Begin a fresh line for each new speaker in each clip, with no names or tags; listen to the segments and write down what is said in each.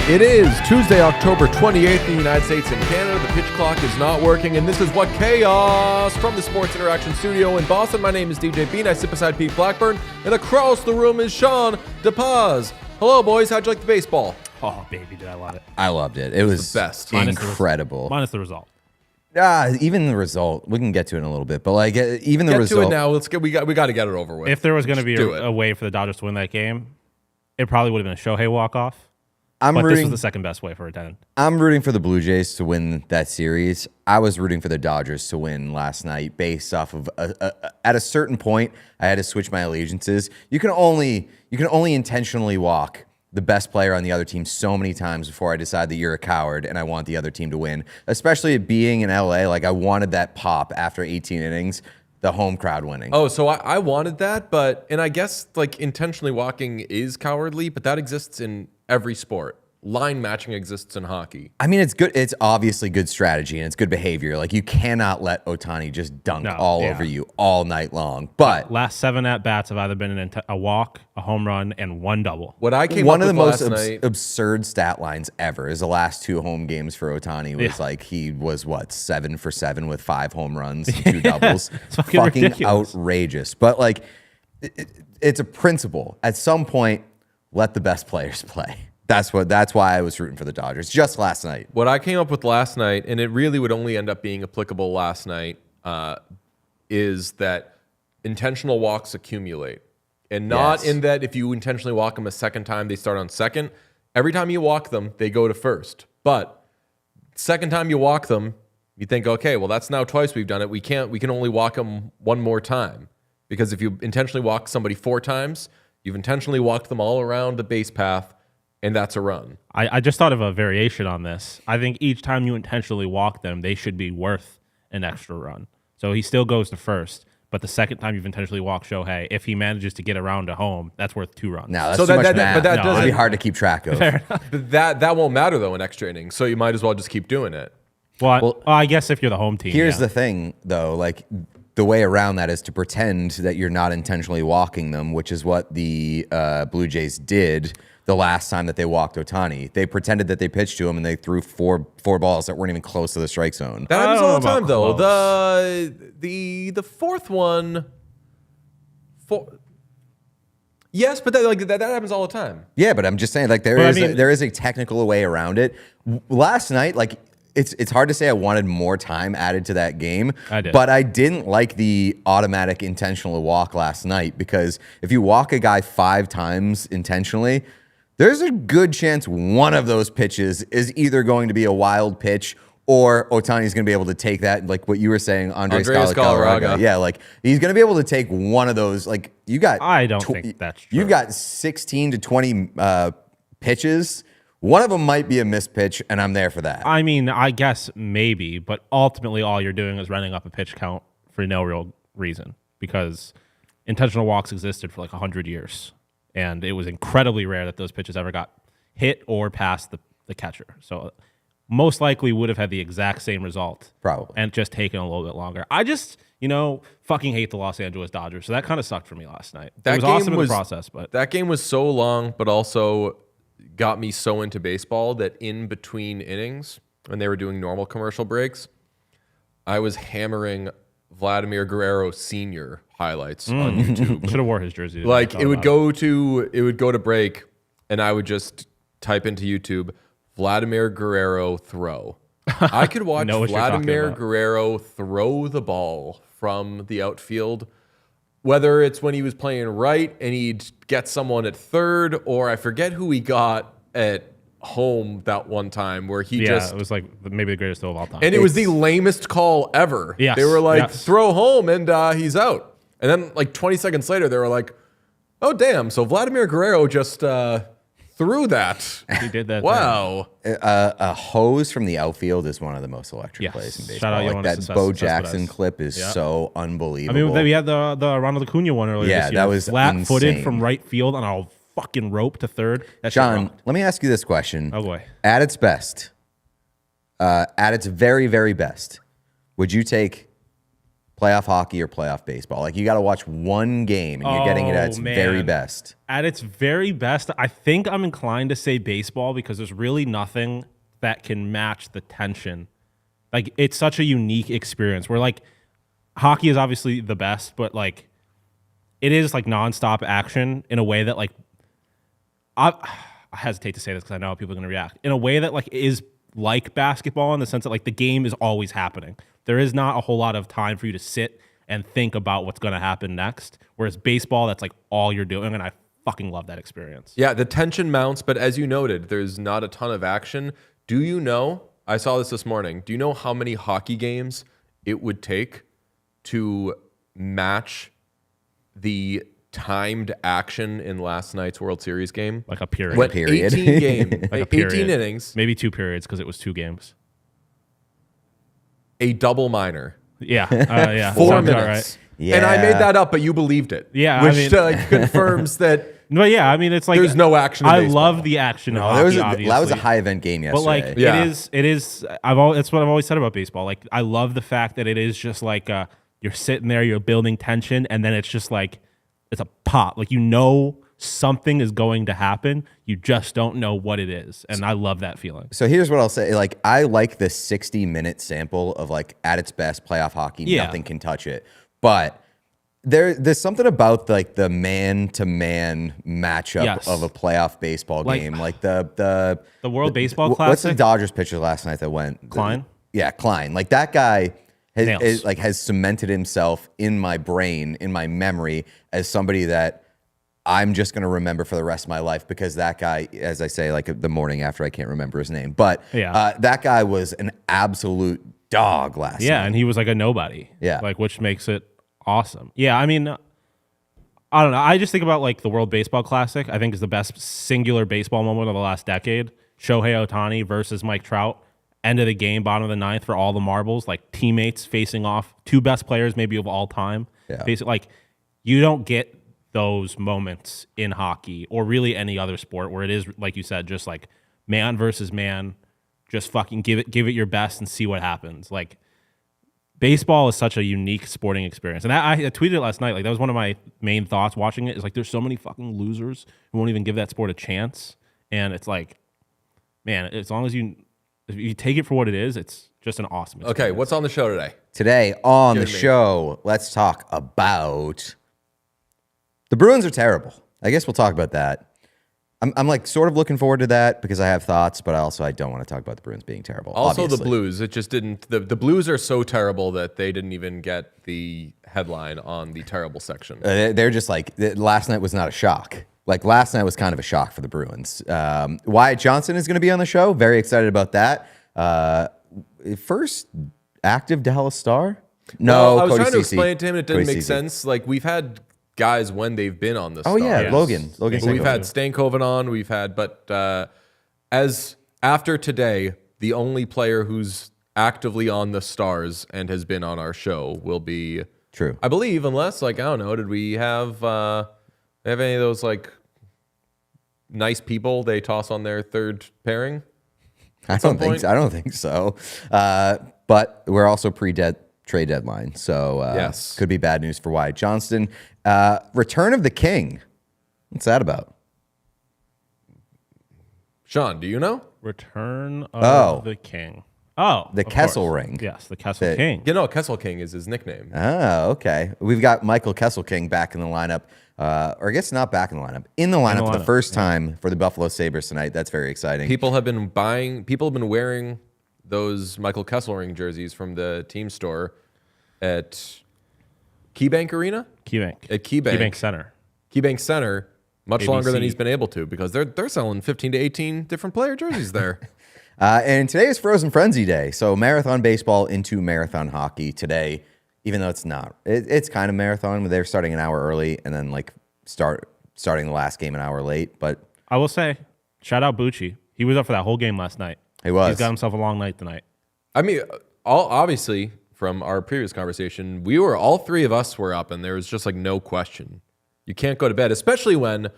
It is Tuesday, October 28th in the United States and Canada. The pitch clock is not working, and this is What Chaos from the Sports Interaction Studio in Boston. My name is DJ Bean. I sit beside Pete Blackburn, and across the room is Sean DePaz. Hello, boys. How'd you like the baseball?
Oh, baby, did I love it.
I loved it. It was
the best.
Incredible.
Minus the result.
Even the result, we can get to it in a little bit, but like even the result.
Get to it now. Let's get. We got to get it over with.
If there was going to be a way for the Dodgers to win that game, it probably would have been a Shohei walk-off. But this was the second best way for it to end.
I'm rooting for the Blue Jays to win that series. I was rooting for the Dodgers to win last night based off of at a certain point, I had to switch my allegiances. You can only intentionally walk the best player on the other team so many times before I decide that you're a coward and I want the other team to win. Especially being in LA, like I wanted that pop after 18 innings. The home crowd winning.
Oh, so I wanted that, and I guess like intentionally walking is cowardly, but that exists in every sport. Line matching exists in hockey.
I mean, it's good. It's obviously good strategy and it's good behavior. Like you cannot let Ohtani just dunk over you all night long. But
last 7 at-bats have either been a walk, a home run, and 1 double.
What I came
one
up
of the
with
most absurd stat lines ever is the last 2 home games for Ohtani was like he was 7 for 7 with 5 home runs and 2 doubles.
It's fucking
outrageous. But like it's a principle. At some point, let the best players play. That's why I was rooting for the Dodgers just last night.
What I came up with last night, and it really would only end up being applicable last night, is that intentional walks accumulate. And not in that if you intentionally walk them a second time, they start on second. Every time you walk them, they go to first. But second time you walk them, you think, okay, well, that's now twice we've done it. We can only walk them one more time. Because if you intentionally walk somebody 4 times, you've intentionally walked them all around the base path, and that's a run.
I just thought of a variation on this. I think each time you intentionally walk them, they should be worth an extra run. So he still goes to first, but the second time you've intentionally walked Shohei, if he manages to get around to home, that's worth 2 runs.
No, that's too much math.
But that doesn't,
it'd be hard to keep track of.
That won't matter, though, in extra innings, so you might as well just keep doing it.
Well, I guess if you're the home team.
Here's the thing, though, like the way around that is to pretend that you're not intentionally walking them, which is what the Blue Jays did the last time that they walked Ohtani. They pretended that they pitched to him and they threw four balls that weren't even close to the strike zone.
That happens all the time, though. The fourth one, yes, but that happens all the time.
Yeah, but I'm just saying, like there is a technical way around it. Last night, like it's hard to say I wanted more time added to that game.
I did.
But I didn't like the automatic intentional walk last night because if you walk a guy 5 times intentionally, there's a good chance one of those pitches is either going to be a wild pitch or Ohtani's going to be able to take that, like what you were saying, Andres Galarraga. Yeah, like he's going to be able to take one of those. Like you got,
I don't think that's true.
You've got 16 to 20 pitches. One of them might be a missed pitch, and I'm there for that.
I mean, I guess maybe, but ultimately all you're doing is running up a pitch count for no real reason because intentional walks existed for like 100 years. And it was incredibly rare that those pitches ever got hit or past the catcher. So most likely would have had the exact same result.
Probably.
And just taken a little bit longer. I just, fucking hate the Los Angeles Dodgers. So that kind of sucked for me last night. It was awesome in the process. But
that game was so long, but also got me so into baseball that in between innings, when they were doing normal commercial breaks, I was hammering Vladimir Guerrero Sr. highlights on YouTube.
Should have wore his jersey.
Like it would go to break, and I would just type into YouTube Vladimir Guerrero throw. I could watch Vladimir Guerrero throw the ball from the outfield, whether it's when he was playing right and he'd get someone at third, or I forget who he got at home that one time where it
was like maybe the greatest throw of all time.
And it was the lamest call ever.
Yes,
they were like, throw home, and he's out. And then like 20 seconds later, they were like, oh, damn. So Vladimir Guerrero just threw that.
He did that.
Wow.
A hose from the outfield is one of the most electric plays in baseball.
Shout out,
like that Bo Jackson clip is so unbelievable.
I mean, we had the Ronald Acuna one earlier this year.
That was
flat-footed from right field on a fucking rope to third.
John, let me ask you this question.
Oh, boy.
At its best, at its very, very best, would you take playoff hockey or playoff baseball. Like, you got to watch one game and you're getting it at its very best.
At its very best, I think I'm inclined to say baseball because there's really nothing that can match the tension. Like, it's such a unique experience where, like, hockey is obviously the best, but, like, it is, like, nonstop action in a way that, like, I hesitate to say this because I know how people are going to react. In a way that, like, is like basketball in the sense that, like, the game is always happening. There is not a whole lot of time for you to sit and think about what's going to happen next. Whereas baseball, that's, like, all you're doing, and I fucking love that experience.
Yeah, the tension mounts, but as you noted, there's not a ton of action. Do you know, I saw this morning, do you know how many hockey games it would take to match the timed action in last night's World Series game?
Like a period.
What period?
18 game,
Like a period.
18 innings.
Maybe 2 periods because it was 2 games.
A double minor.
Yeah. Yeah.
4
Sounds about
minutes.
right.
Yeah.
And I made that up, but you believed it.
Yeah,
Which confirms that
But yeah, I mean, it's like
there's no action in
I
baseball.
love the action in
That
hockey,
was
obviously.
a high event game yesterday.
But like
Yeah.
it is. That's what I've always said about baseball. Like I love the fact that it is just like you're sitting there, you're building tension, and then it's just like it's a pop. Like you know something is going to happen, you just don't know what it is, and I love that feeling.
So here's what I'll say. Like, I like the 60-minute sample of, like, at its best playoff hockey.
Yeah.
Nothing can touch it. But there's something about, like, the man-to-man matchup
Yes.
of a playoff baseball
Like,
game. Like the
World Baseball
What's the
Classic?
Dodgers pitcher last night that went?
Klein?
Yeah, Klein. Like, that guy
Nails.
has cemented himself in my brain, in my memory, as somebody that I'm just going to remember for the rest of my life, because that guy, as I say, like the morning after, I can't remember his name, but
Yeah.
that guy was an absolute dog last
Yeah,
night.
and he was like a nobody.
Yeah.
Like which makes it awesome. Yeah, I mean, I don't know. I just think about like the World Baseball Classic. I think is the best singular baseball moment of the last decade. Shohei Ohtani versus Mike Trout. End of the game, bottom of the ninth for all the marbles. Like teammates facing off, 2 best players maybe of all time.
Yeah.
Like you don't get those moments in hockey or really any other sport where it is, like you said, just like man versus man, just fucking give it your best and see what happens. Like baseball is such a unique sporting experience. And I tweeted it last night. Like that was one of my main thoughts watching it is like, there's so many fucking losers who won't even give that sport a chance. And it's like, man, as long as if you take it for what it is, it's just an awesome experience.
Okay, what's on the show today?
Today on the
Good man.
show, let's talk about the Bruins are terrible. I guess we'll talk about that. I'm like sort of looking forward to that because I have thoughts, but I don't want to talk about the Bruins being terrible.
Also,
obviously.
the Blues. It just didn't. The Blues are so terrible that they didn't even get the headline on the terrible section.
They're just like, last night was not a shock. Like last night was kind of a shock for the Bruins. Wyatt Johnston is going to be on the show. Very excited about that. First active Dallas Star? No,
Well, I was
Cody
trying to
Ceci.
explain it to him. It didn't
Cody
make
Ceci.
sense. Like we've had guys when they've been on the
Oh yeah,
Yes.
Logan
But we've
Stankoven.
had Stankoven on. We've had, but as after today, the only player who's actively on the Stars and has been on our show will be
True.
I believe, unless like I don't know, did we have any of those like nice people they toss on their third pairing?
I don't think so. But we're also trade deadline, so
Yes.
could be bad news for Wyatt Johnston. Return of the King. What's that about?
Sean, do you know?
Return of the King. Oh,
The
of course.
Kesselring.
Yes, the Kessel King.
You know, Kessel King is his nickname.
Oh, okay. We've got Michael Kesselring back in the lineup, or I guess not back in the lineup, for the
lineup,
first time for the Buffalo Sabres tonight. That's very exciting.
People have been wearing those Michael Kesselring jerseys from the team store at KeyBank Arena?
KeyBank.
At KeyBank.
KeyBank Center.
KeyBank Center, much
ABC.
longer than he's been able to because they're selling 15 to 18 different player jerseys there.
And today is Frozen Frenzy Day, so marathon baseball into marathon hockey today, even though it's not. It's kind of marathon, but they're starting an hour early and then like starting the last game an hour late. But
I will say, shout out Bucci. He was up for that whole game last night.
He was.
He's got himself a long night tonight.
I mean, obviously from our previous conversation, all 3 of us were up and there was just like no question. You can't go to bed, especially when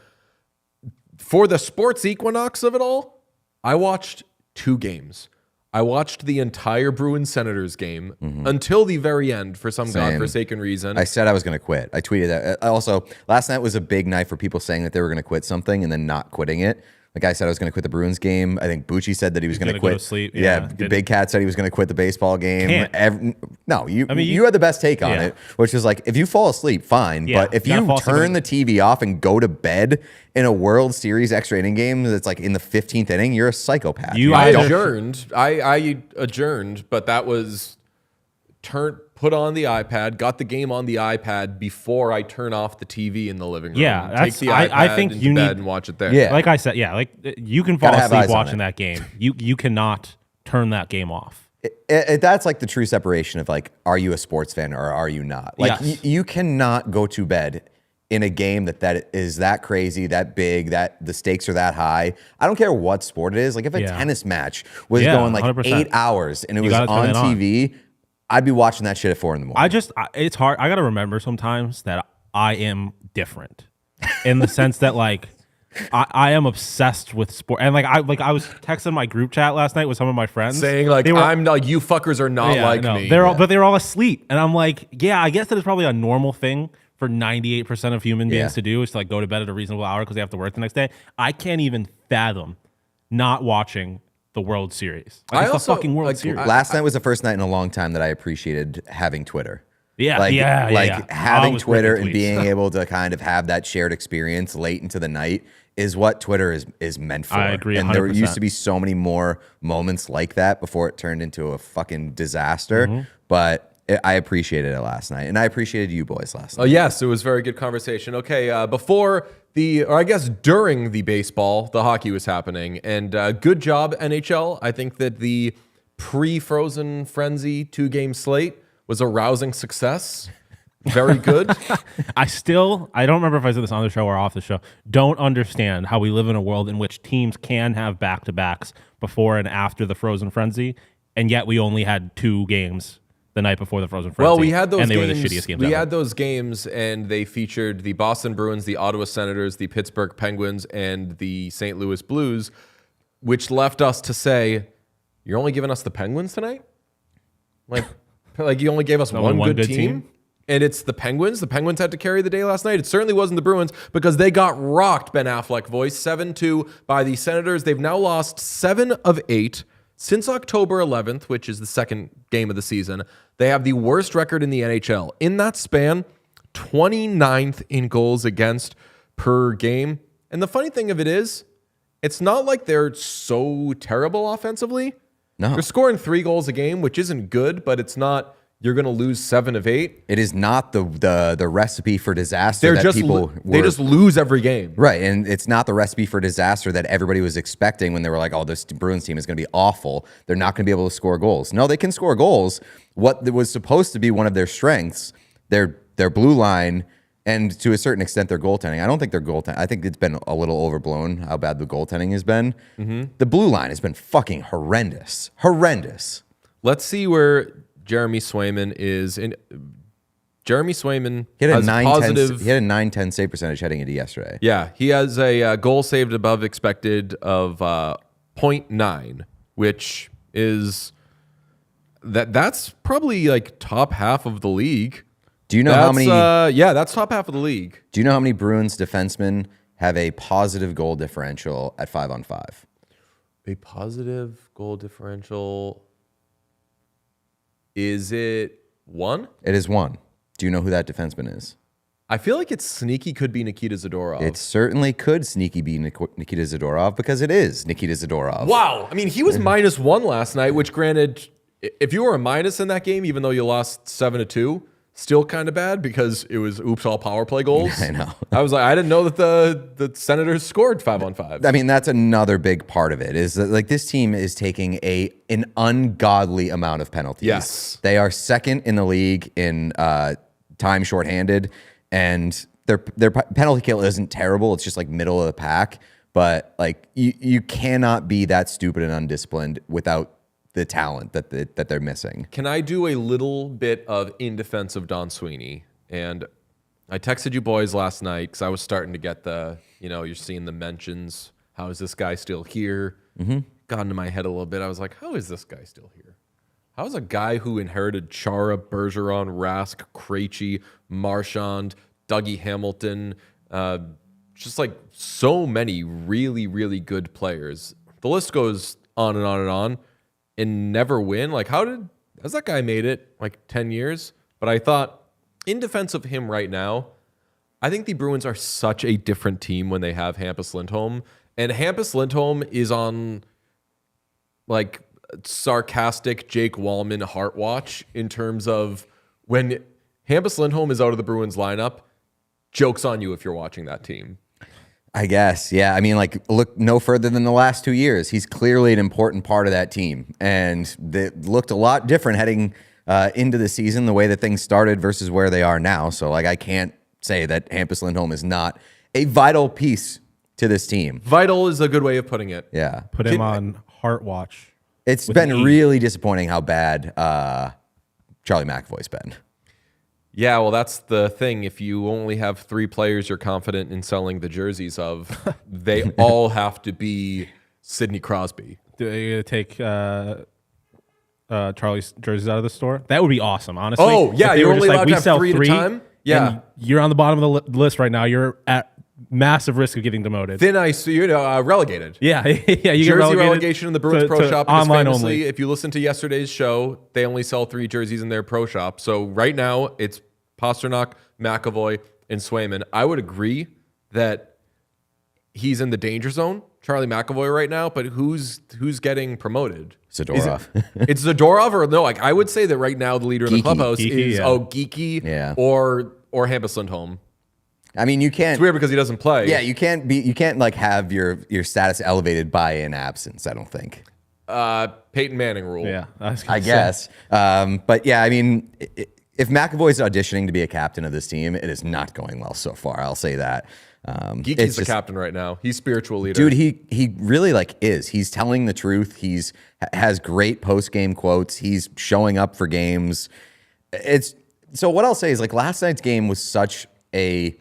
for the sports equinox of it all, I watched 2 games. I watched the entire Bruins Senators game until the very end for some godforsaken reason.
I said I was going to quit. I tweeted that. Also, last night was a big night for people saying that they were going to quit something and then not quitting it. Like I said, I was going to quit the Bruins game. I think Bucci said that he was going to quit.
Go to sleep.
Yeah, Big Cat said he was going to quit the baseball game. You had the best take on it, which is like, if you fall asleep, fine.
Yeah,
but if you turn the TV off and go to bed in a World Series extra inning game that's like in the 15th inning, you're a psychopath.
I adjourned, but that was put on the iPad, got the game on the iPad before I turn off the TV in the living room.
Yeah,
take the iPad
I think
into
you
bed
need,
and watch it there.
Yeah.
Like I said, like you can fall asleep watching that game. You cannot turn that game off.
That's like the true separation of like, are you a sports fan or are you not? Like you cannot go to bed in a game that is that crazy, that big, that the stakes are that high. I don't care what sport it is. Like if a tennis match was going like
100%.
8 hours and it was on TV, I'd be watching that shit at 4 a.m.
It's hard. I got to remember sometimes that I am different in the sense that like I am obsessed with sport. And like I was texting my group chat last night with some of my friends
saying like, I'm not, you fuckers are not like me.
But they're all asleep. And I'm like, yeah, I guess that is probably a normal thing for 98% of human beings to do, is to like go to bed at a reasonable hour because they have to work the next day. I can't even fathom not watching the World Series. Like, it's the fucking World Series.
Last night was the first night in a long time that I appreciated having Twitter. Having Twitter and being able to kind of have that shared experience late into the night is what Twitter is meant for.
I agree 100%.
And there used to be so many more moments like that before it turned into a fucking disaster. But I appreciated it last night, and I appreciated you boys last night.
Oh, yes, it was a very good conversation. Okay, before or I guess during the baseball, the hockey was happening, and good job, NHL. I think that the pre-Frozen Frenzy 2-game slate was a rousing success. Very good.
I don't remember if I said this on the show or off the show, don't understand how we live in a world in which teams can have back-to-backs before and after the Frozen Frenzy, and yet we only had 2 games the night before the Frozen Frenzy.
Well, we had those
and they
games.
Were the shittiest games
we
ever.
had those games, and they featured the Boston Bruins, the Ottawa Senators, the Pittsburgh Penguins, and the St. Louis Blues, which left us to say, you're only giving us the Penguins tonight? Like you only gave us one good team? And it's the Penguins. The Penguins had to carry the day last night. It certainly wasn't the Bruins because they got rocked, Ben Affleck voice, 7-2 by the Senators. They've now lost 7 of 8 since October 11th, which is the second game of the season. They have the worst record in the NHL. In that span, 29th in goals against per game. And the funny thing of it is, it's not like they're so terrible offensively.
No.
They're scoring 3 goals a game, which isn't good, but it's not, you're going to lose 7 of 8.
It is not the recipe for disaster
They just lose every game.
Right, and it's not the recipe for disaster that everybody was expecting when they were like, oh, this Bruins team is going to be awful. They're not going to be able to score goals. No, they can score goals. What was supposed to be one of their strengths, their blue line, and to a certain extent their goaltending. I don't think their goaltending, I think it's been a little overblown how bad the goaltending has been. The blue line has been fucking horrendous. Horrendous.
Let's see where Jeremy Swayman is in. Jeremy Swayman
He had a
has
9-10 save percentage heading into yesterday.
Yeah, he has a goal saved above expected of 0.9, which is that's probably like top half of the league.
Do you know how many?
That's top half of the league.
Do you know how many Bruins defensemen have a positive goal differential at 5-on-5?
A positive goal differential. Is it 1?
It is 1. Do you know who that defenseman is?
I feel like it's sneaky could be Nikita Zadorov.
It certainly could sneaky be Nikita Zadorov because it is Nikita Zadorov.
Wow. I mean, he was -1 last night, which granted, if you were a minus in that game, even though you lost 7-2, still kind of bad because it was oops all power play goals.
I know.
I was like, I didn't know that the Senators scored 5-on-5.
I mean, that's another big part of it is that like this team is taking an ungodly amount of penalties.
Yes.
They are second in the league in time shorthanded, and their penalty kill isn't terrible. It's just like middle of the pack. But like you cannot be that stupid and undisciplined without the talent that they're missing.
Can I do a little bit of in defense of Don Sweeney? And I texted you boys last night because I was starting to get you're seeing the mentions. How is this guy still here? got into my head a little bit. I was like, how is this guy still here? How is a guy who inherited Chara, Bergeron, Rask, Krejci, Marchand, Dougie Hamilton, just like so many really, really good players. The list goes on and on and on, and never win. Like, has that guy made it like 10 years? But I thought, in defense of him right now, I think the Bruins are such a different team when they have Hampus Lindholm. And Hampus Lindholm is on like sarcastic Jake Wallman heart watch in terms of when Hampus Lindholm is out of the Bruins lineup, joke's on you if you're watching that team.
I guess, yeah. I mean, like, look no further than the last 2 years. He's clearly an important part of that team. And it looked a lot different heading into the season, the way that things started versus where they are now. So, like, I can't say that Hampus Lindholm is not a vital piece to this team.
Vital is a good way of putting it.
Yeah.
Put him on heart watch.
It's been really disappointing how bad Charlie McAvoy's been.
Yeah, well, that's the thing. If you only have 3 players you're confident in selling the jerseys of, they all have to be Sidney Crosby.
Do they take Charlie's jerseys out of the store? That would be awesome, honestly.
Oh, yeah, you're only allowed to have 3 at a time? Yeah.
And you're on the bottom of the list right now. You're at massive risk of getting demoted.
Thin ice, relegated.
Yeah, yeah. You
Jersey relegation in the Bruins Pro Shop is
online
famously,
only.
if you listen to yesterday's show, they only sell 3 jerseys in their Pro Shop. So right now, it's Pasternak, McAvoy, and Swayman. I would agree that he's in the danger zone, Charlie McAvoy right now, but who's getting promoted?
Zadorov.
It's Zadorov or no? Like I would say that right now the leader in the clubhouse is Geeky or Hampus Lindholm.
I mean, you can't.
It's weird because he doesn't play.
Yeah, you can't like have your status elevated by an absence. I don't think.
Peyton Manning rule.
Yeah,
I guess. But yeah, I mean, if McAvoy's auditioning to be a captain of this team, it is not going well so far. I'll say that.
Geeky's the captain right now. He's spiritual leader.
Dude, he really like is. He's telling the truth. He's has great post game quotes. He's showing up for games. So what I'll say is like last night's game was such a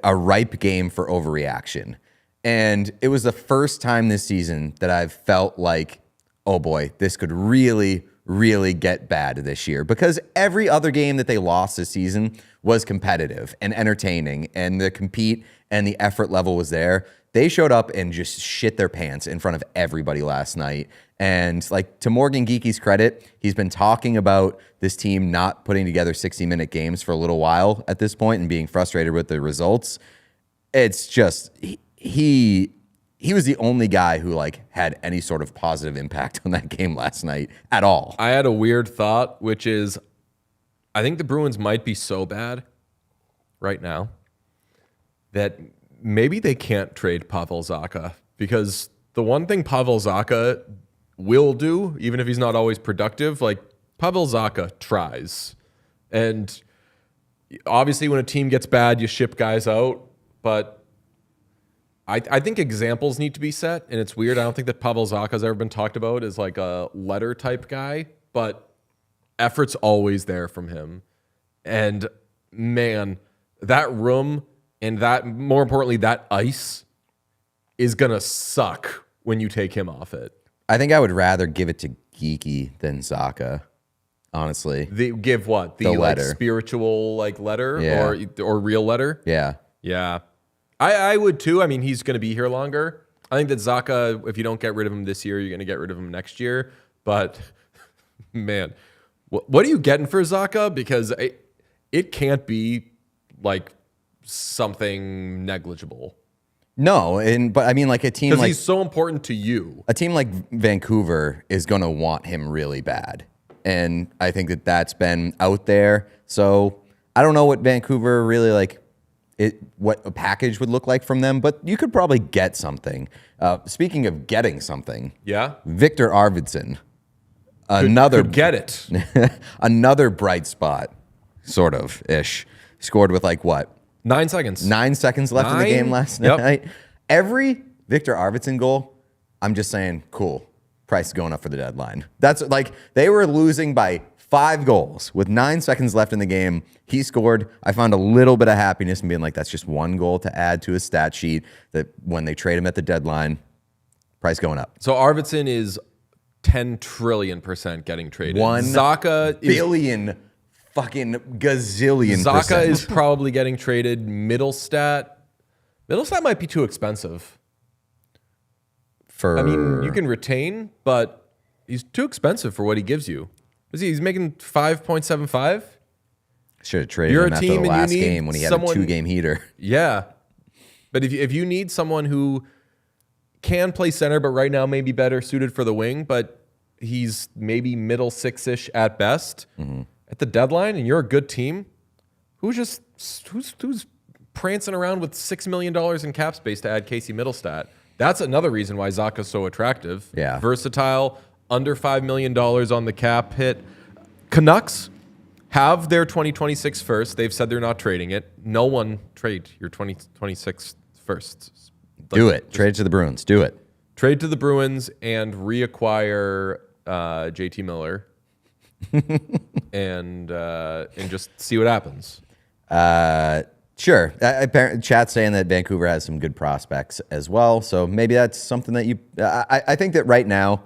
ripe game for overreaction. And it was the first time this season that I've felt like, oh boy, this could really, really get bad this year. Because every other game that they lost this season was competitive and entertaining, and the compete and the effort level was there. They showed up and just shit their pants in front of everybody last night. And like to Morgan Geeky's credit, he's been talking about this team not putting together 60-minute games for a little while at this point and being frustrated with the results. It's just he was the only guy who like had any sort of positive impact on that game last night at all.
I had a weird thought, which is I think the Bruins might be so bad right now that maybe they can't trade Pavel Zacha, because the one thing Pavel Zacha will do, even if he's not always productive, like Pavel Zacha tries. And obviously when a team gets bad, you ship guys out, but I think examples need to be set, and it's weird. I don't think that Pavel Zacha has ever been talked about as like a letter type guy, but effort's always there from him. And man, that room and that, more importantly, that ice is going to suck when you take him off it.
I think I would rather give it to Geeky than Zacha, honestly.
They give what? The like spiritual like letter or real letter?
Yeah.
Yeah. I would too. I mean, he's going to be here longer. I think that Zacha, if you don't get rid of him this year, you're going to get rid of him next year. But man, what are you getting for Zacha? Because it can't be like something negligible.
No, but I mean, like a team like
he's so important to you.
A team like Vancouver is going to want him really bad, and I think that that's been out there. So I don't know what Vancouver really like. What a package would look like from them, but you could probably get something. Speaking of getting something,
yeah,
Victor Arvidsson,
could get it,
another bright spot, sort of ish. Scored with like what?
9 seconds.
9 seconds left in the game last night. Every Victor Arvidsson goal, I'm just saying, cool. Price is going up for the deadline. That's like they were losing by 5 goals with 9 seconds left in the game. He scored. I found a little bit of happiness in being like, that's just one goal to add to his stat sheet that when they trade him at the deadline, Price going up.
So Arvidsson is 10 trillion% getting traded.
1
Zaka
billion fucking gazillion
Zaka
percent.
is probably getting traded. Middlestat might be too expensive. I mean, you can retain, but he's too expensive for what he gives you. He's making 5.75.
Should have traded
You're
him
a
after
team
the
and you
last
need
game when he had a 2-game heater.
Yeah, but if you need someone who can play center, but right now may be better suited for the wing, but he's maybe middle 6-ish at best at the deadline, and you're a good team, who's prancing around with $6 million in cap space to add Casey Middlestat? That's another reason why Zaka's so attractive.
Yeah.
Versatile, under $5 million on the cap hit. Canucks have their 2026 first. They've said they're not trading it. No one trade your 2026 firsts.
Do it. Trade it to the Bruins. Do it.
Trade to the Bruins and reacquire JT Miller and just see what happens.
Sure. Chat's saying that Vancouver has some good prospects as well. So maybe that's something that you... I think that right now,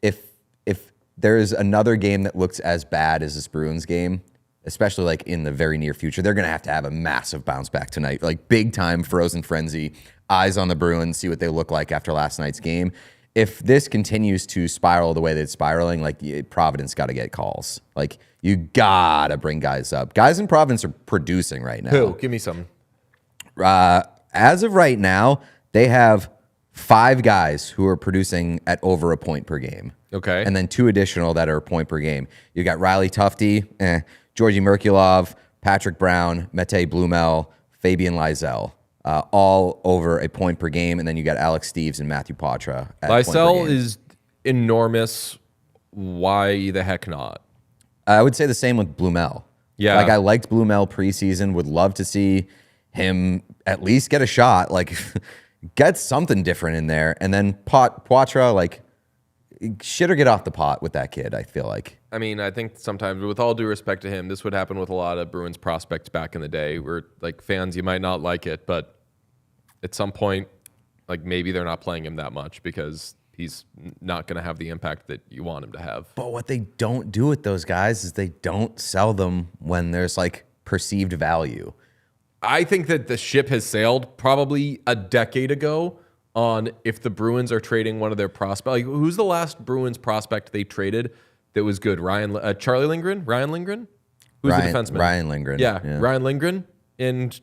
if there is another game that looks as bad as this Bruins game, especially like in the very near future, they're going to have a massive bounce back tonight. Like big time frozen frenzy, eyes on the Bruins, see what they look like after last night's game. If this continues to spiral the way that it's spiraling, like Providence got to get calls. Like you got to bring guys up. Guys in Providence are producing right now.
Who? Give me some.
As of right now, they have 5 guys who are producing at over a point per game.
Okay.
And then 2 additional that are a point per game. You got Riley Tufte, Georgi Merkulov, Patrick Brown, Mete Blumel, Fabian Lysell. All over a point per game. And then you got Alex Steves and Matthew Poitras.
Lysell is enormous. Why the heck not?
I would say the same with Blumel.
Yeah.
Like I liked Blumel preseason. Would love to see him at least get a shot. Like get something different in there. And then Poitras, like shit or get off the pot with that kid, I feel like.
I mean, I think sometimes, with all due respect to him, this would happen with a lot of Bruins prospects back in the day where, like, fans, you might not like it, but at some point, like, maybe they're not playing him that much because he's not going to have the impact that you want him to have.
But what they don't do with those guys is they don't sell them when there's, like, perceived value.
I think that the ship has sailed probably a decade ago on if the Bruins are trading one of their prospects. Like, who's the last Bruins prospect they traded that was good? Charlie Lindgren? Ryan Lindgren? Who's the defenseman?
Ryan Lindgren.
Yeah, Ryan Lindgren. And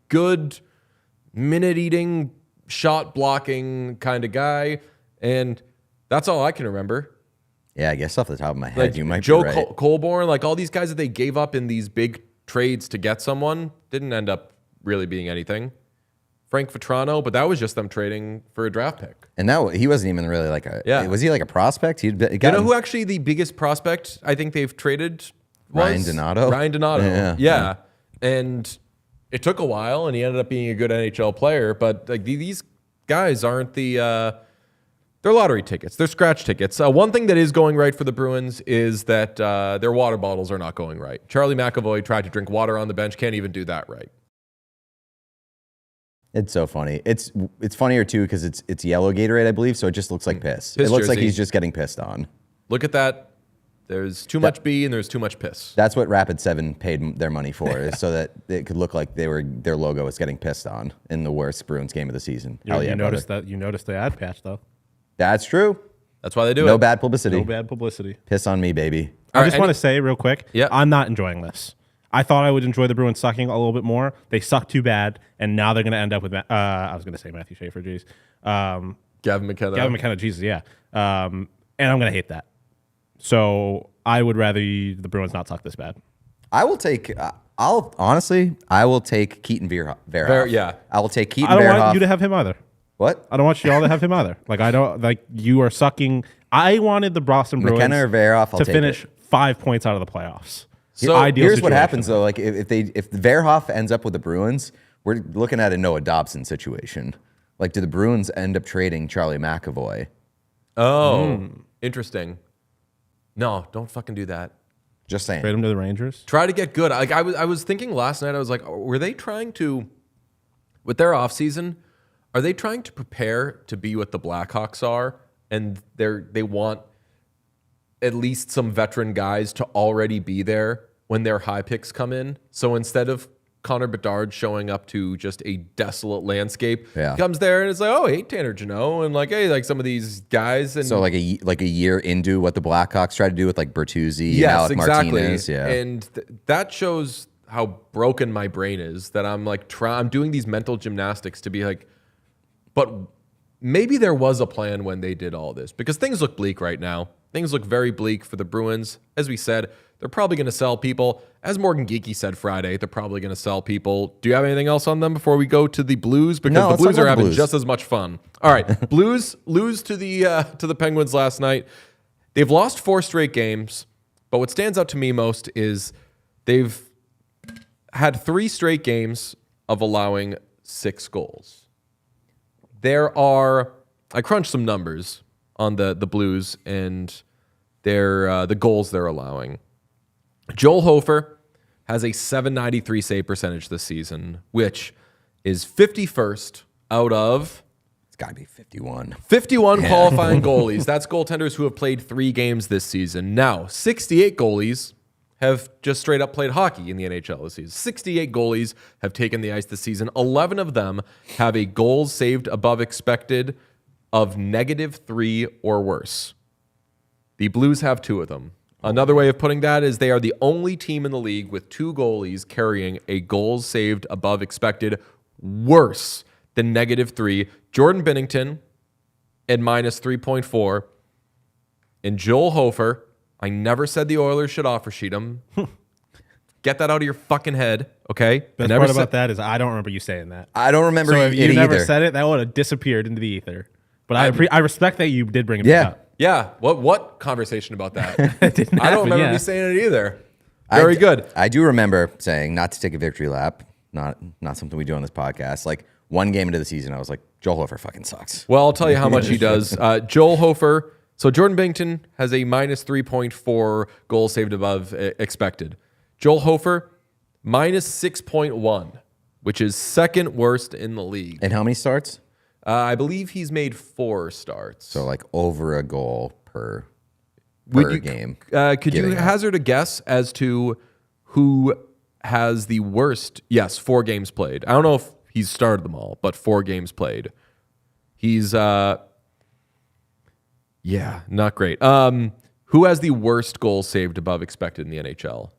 good minute-eating, shot-blocking kind of guy. And that's all I can remember.
Yeah, I guess off the top of my head,
Like
you might
Joe
be right.
Colborne, like all these guys that they gave up in these big trades to get someone didn't end up really being anything. Frank Vetrano, but that was just them trading for a draft pick.
And that he wasn't even really like a...
Yeah.
Was he like a prospect? He got
You know who actually the biggest prospect I think they've traded was?
Ryan Donato?
Ryan Donato.
Yeah.
And it took a while, and he ended up being a good NHL player, but like these guys aren't they're lottery tickets. They're scratch tickets. One thing that is going right for the Bruins is that their water bottles are not going right. Charlie McAvoy tried to drink water on the bench, can't even do that right.
It's so funny. It's funnier too because it's yellow Gatorade, I believe, so it just looks like piss.
Piss
It looks like
jersey.
he's just getting pissed on.
Look at that. There's too much B and there's too much piss.
That's what Rapid 7 paid their money for, is so that it could look like their logo was getting pissed on in the worst Bruins game of the season. Hell yeah,
You noticed the ad patch though.
That's true.
That's why they do it.
No bad publicity.
No bad publicity.
Piss on me, baby.
I just want to say real quick,
Yeah.
I'm not enjoying this. I thought I would enjoy the Bruins sucking a little bit more. They suck too bad, and now they're going to end up with, I was going to say Matthew Schaefer, geez.
Gavin McKenna.
Gavin McKenna, Jesus, yeah. And I'm going to hate that. So I would rather the Bruins not suck this bad.
I will take, I will take Keaton Verhoff.
Yeah.
I will take Keaton
I don't
Verhoff.
want you to have him either.
What?
I don't want y'all to have him either. Like, you are sucking. I wanted the Boston Bruins
McKenna or Verhoff, I'll
to
take
finish
it.
5 points out of the playoffs.
So
Ideal
Here's what
situation.
happens though. Like if Verhoff ends up with the Bruins, we're looking at a Noah Dobson situation. Like, do the Bruins end up trading Charlie McAvoy?
Oh, interesting. No, don't fucking do that.
Just saying.
Trade him to the Rangers.
Try to get good. Like I was thinking last night, I was like, were they trying to, with their offseason, are they trying to prepare to be what the Blackhawks are, and they want at least some veteran guys to already be there when their high picks come in? So instead of Connor Bedard showing up to just a desolate landscape, he comes there and it's like, oh, hey, Tanner Jeannot, and like, hey, like some of these guys. And
so like a year into what the Blackhawks tried to do with like Bertuzzi and Alec Martinez. Yeah.
And that shows how broken my brain is, that I'm like, I'm doing these mental gymnastics to be like, but maybe there was a plan when they did all this, because things look bleak right now. Things look very bleak for the Bruins. As we said, they're probably going to sell people. As Morgan Geekie said Friday, they're probably going to sell people. Do you have anything else on them before we go to the Blues? Because the Blues are having just as much fun. All right, Blues lose to the Penguins last night. They've lost 4 straight games, but what stands out to me most is they've had 3 straight games of allowing 6 goals. I crunched some numbers on the Blues and the goals they're allowing. Joel Hofer has a .793 save percentage this season, which is 51st out of...
It's got to be 51.
51 qualifying goalies. That's goaltenders who have played 3 games this season. Now, 68 goalies have just straight up played hockey in the NHL this season. 68 goalies have taken the ice this season. 11 of them have a goals saved above expected of -3 or worse. The Blues have 2 of them. Another way of putting that is they are the only team in the league with 2 goalies carrying a goals saved above expected worse than -3. Jordan Binnington at -3.4. And Joel Hofer. I never said the Oilers should offer sheet him. Get that out of your fucking head, okay?
The best part about that is I don't remember you saying that.
I don't remember
so if
it
you never
either.
said it, that would have disappeared into the ether. But I respect that you did bring it back up.
Yeah. What conversation about that?
I
don't remember me saying it either. Very good.
I do remember saying, not to take a victory lap, not something we do on this podcast. Like 1 game into the season, I was like, Joel Hofer fucking sucks.
Well, I'll tell you how much he does. Joel Hofer. So Jordan Binnington has a -3.4 goals saved above expected. Joel Hofer, -6.1, which is second worst in the league.
And how many starts?
I believe he's made 4 starts.
So like over a goal per game.
Could you hazard a guess as to who has the worst? Yes, 4 games played. I don't know if he's started them all, but 4 games played. He's not great. Who has the worst goal saved above expected in the NHL?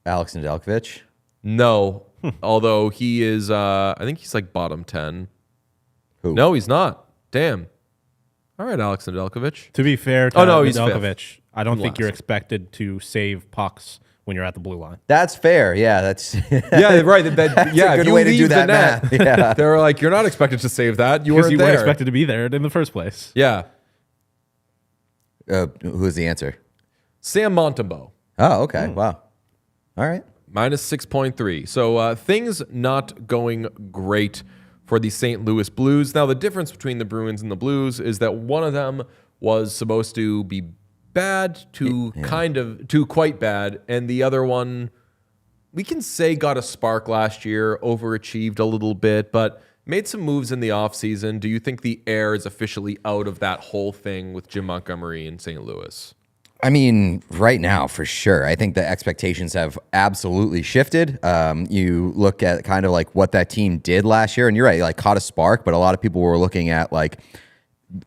Alex Nedeljkovic?
No, although he is, I think he's like bottom 10.
Who?
No, he's not. Damn. All right, Alex Nedeljkovic.
To be fair to
he's
Nedeljkovic, I don't think you're expected to save pucks when you're at the blue line.
That's fair. Yeah, that's
right. That's
a good way to do that math. Yeah.
They're like, you're not expected to save that. You weren't
you
there.
weren't expected to be there in the first place.
Yeah.
Who is the answer?
Sam Montembeault.
Oh, okay. Wow. All right.
-6.3. So things not going great for the St. Louis Blues. Now, the difference between the Bruins and the Blues is that one of them was supposed to be bad to quite bad, and the other one, we can say, got a spark last year, overachieved a little bit, but made some moves in the offseason. Do you think the air is officially out of that whole thing with Jim Montgomery in St. Louis?
I mean, right now, for sure. I think the expectations have absolutely shifted. You look at kind of like what that team did last year, and you're right, like caught a spark, but a lot of people were looking at like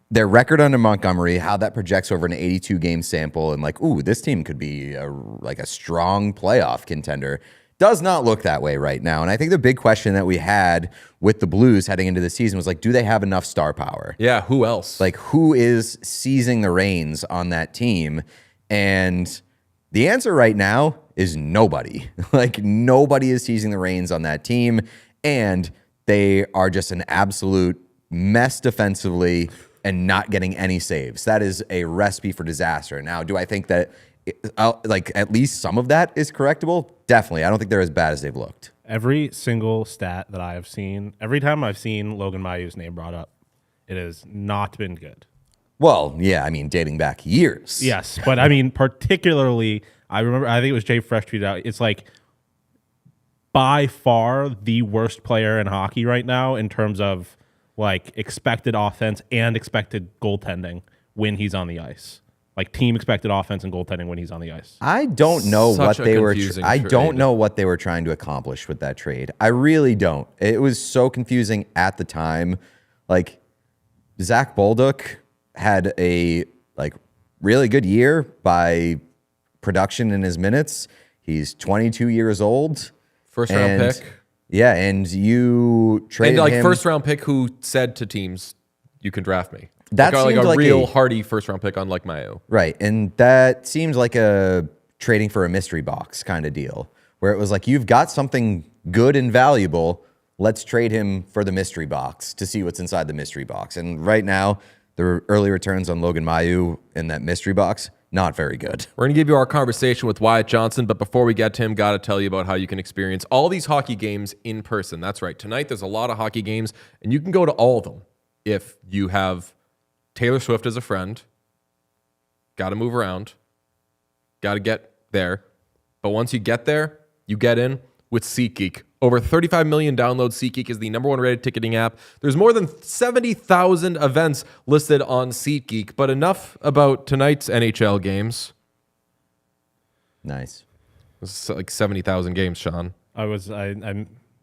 their record under Montgomery, how that projects over an 82-game sample, and like, ooh, this team could be a strong playoff contender. Does not look that way right now. And I think the big question that we had with the Blues heading into the season was like, do they have enough star power?
Yeah, who else?
Like, who is seizing the reins on that team? And the answer right now is nobody. Like, nobody is seizing the reins on that team. And they are just an absolute mess defensively and not getting any saves. That is a recipe for disaster. Now, do I think that like at least some of that is correctable? Definitely. I don't think they're as bad as they've looked.
Every single stat that I have seen, every time I've seen Logan Mayu's name brought up, it has not been good.
Well, yeah, I mean, dating back years.
Yes, but I mean, particularly, I remember, I think it was Jay Fresh tweeted out, it's like by far the worst player in hockey right now in terms of like expected offense and expected goaltending when he's on the ice. Like team expected offense and goaltending when he's on the ice.
I don't know
Such
what
a
they were.
confusing
I don't
trade.
know what they were trying to accomplish with that trade. I really don't. It was so confusing at the time. Like Zach Bolduc had a really good year by production in his minutes. He's 22 years old.
First round pick.
Yeah, and you traded
And
him.
first round pick who said to teams, you can draft me.
That
like
seemed
a
like
real
a-
hardy first round pick, unlike Mayo.
Right, and that seems like a trading for a mystery box kind of deal, where it was like, you've got something good and valuable, let's trade him for the mystery box to see what's inside the mystery box. And right now, the early returns on Logan Mailloux in that mystery box, not very good.
We're going to give you our conversation with Wyatt Johnston, but before we get to him, got to tell you about how you can experience all these hockey games in person. That's right. Tonight, there's a lot of hockey games, and you can go to all of them if you have Taylor Swift as a friend. Got to move around. Got to get there. But once you get there, you get in with SeatGeek. Over 35 million downloads. SeatGeek is the #1 rated ticketing app. There's more than 70,000 events listed on SeatGeek. But enough about tonight's NHL games.
Nice.
It's like 70,000 games, Sean.
I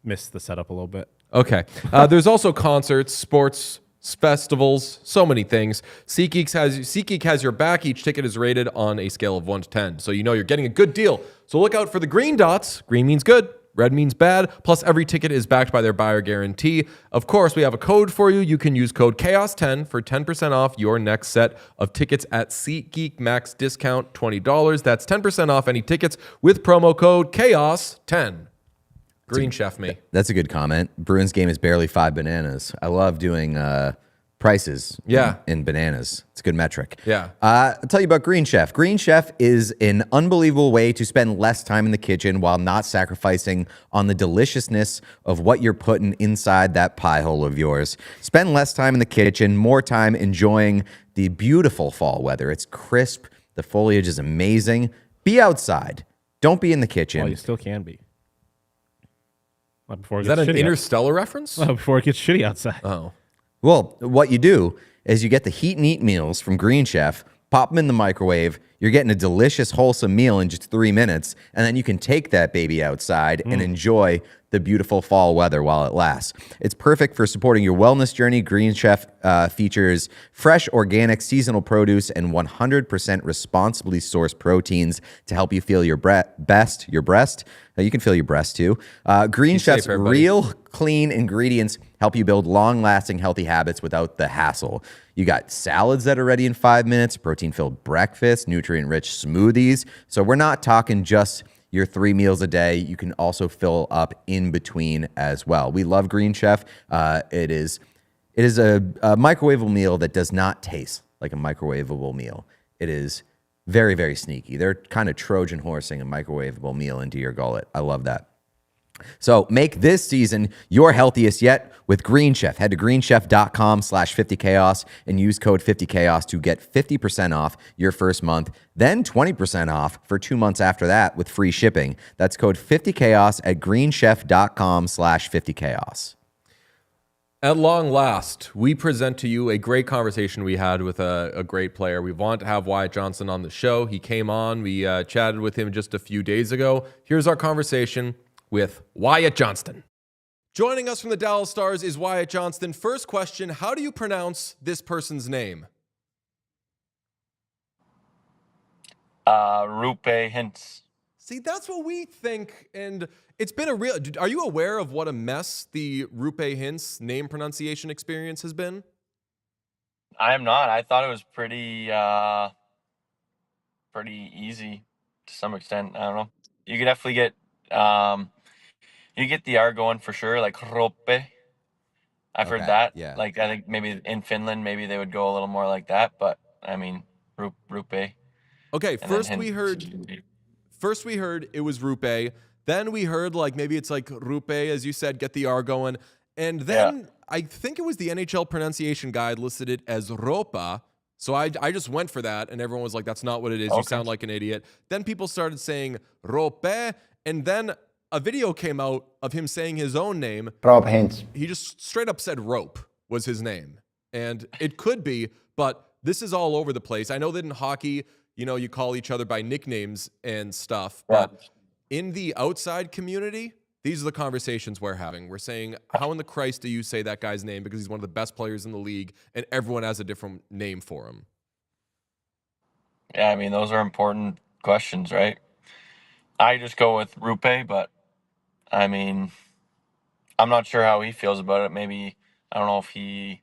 missed the setup a little bit.
Okay. There's also concerts, sports, festivals, so many things. SeatGeek has your back. Each ticket is rated on a scale of 1 to 10. So you know you're getting a good deal. So look out for the green dots. Green means good. Red means bad. Plus, every ticket is backed by their buyer guarantee. Of course, we have a code for you. You can use code CHAOS10 for 10% off your next set of tickets at SeatGeek. Max discount $20. That's 10% off any tickets with promo code CHAOS10. Green chef me.
That's a good comment. Bruins game is barely 5 bananas. I love doing prices in bananas. It's a good metric.
Yeah.
I'll tell you about Green Chef. Green Chef is an unbelievable way to spend less time in the kitchen while not sacrificing on the deliciousness of what you're putting inside that pie hole of yours. Spend less time in the kitchen, more time enjoying the beautiful fall weather. It's crisp. The foliage is amazing. Be outside. Don't be in the kitchen.
Well, you still can be. Before it
Is that
gets
an
shitty
Interstellar reference?
before it gets shitty outside.
Oh.
Well, what you do is you get the heat and eat meals from Green Chef, pop them in the microwave. You're getting a delicious, wholesome meal in just 3 minutes, and then you can take that baby outside and enjoy the beautiful fall weather while it lasts. It's perfect for supporting your wellness journey. Green Chef features fresh, organic, seasonal produce and 100% responsibly sourced proteins to help you feel your best. Your breast. You can feel your breast too. Green Chef's real, clean ingredients help you build long-lasting, healthy habits without the hassle. You got salads that are ready in 5 minutes, protein-filled breakfast, nutrient-rich smoothies. So we're not talking just your 3 meals a day. You can also fill up in between as well. We love Green Chef. It is a microwavable meal that does not taste like a microwavable meal. It is very, very sneaky. They're kind of Trojan horsing a microwavable meal into your gullet. I love that. So make this season your healthiest yet with Green Chef. Head to greenchef.com/50chaos and use code 50chaos to get 50% off your first month, then 20% off for 2 months after that with free shipping. That's code 50chaos at greenchef.com/50chaos.
At long last, we present to you a great conversation we had with a great player. We want to have Wyatt Johnston on the show. He came on. We chatted with him just a few days ago. Here's our conversation with Wyatt Johnston. Joining us from the Dallas Stars is Wyatt Johnston. First question, how do you pronounce this person's name?
Rupe Hintz.
See, that's what we think, and it's been a real... Are you aware of what a mess the Rupe Hintz name pronunciation experience has been?
I am not. I thought it was pretty easy to some extent. I don't know. You could definitely get you get the R going for sure, like Rope. I've heard that.
yeah.
Like I think maybe in Finland, maybe they would go a little more like that. But I mean, Rupe.
Okay,
And
first
then
we heard it was Rupe. Then we heard like maybe it's like Rupe, as you said, get the R going. And then I think it was the NHL pronunciation guide listed it as Ropa. So I just went for that, and everyone was like, that's not what it is.
Okay.
You sound like an idiot. Then people started saying Rope, and then a video came out of him saying his own name.
Rob Hintz.
He just straight up said Rope was his name. And it could be, but this is all over the place. I know that in hockey, you call each other by nicknames and stuff, but in the outside community, these are the conversations we're having. We're saying, how in the Christ do you say that guy's name? Because he's one of the best players in the league, and everyone has a different name for him.
Yeah, I mean, those are important questions, right? I just go with Rupe, but I mean, I'm not sure how he feels about it. Maybe, I don't know if he,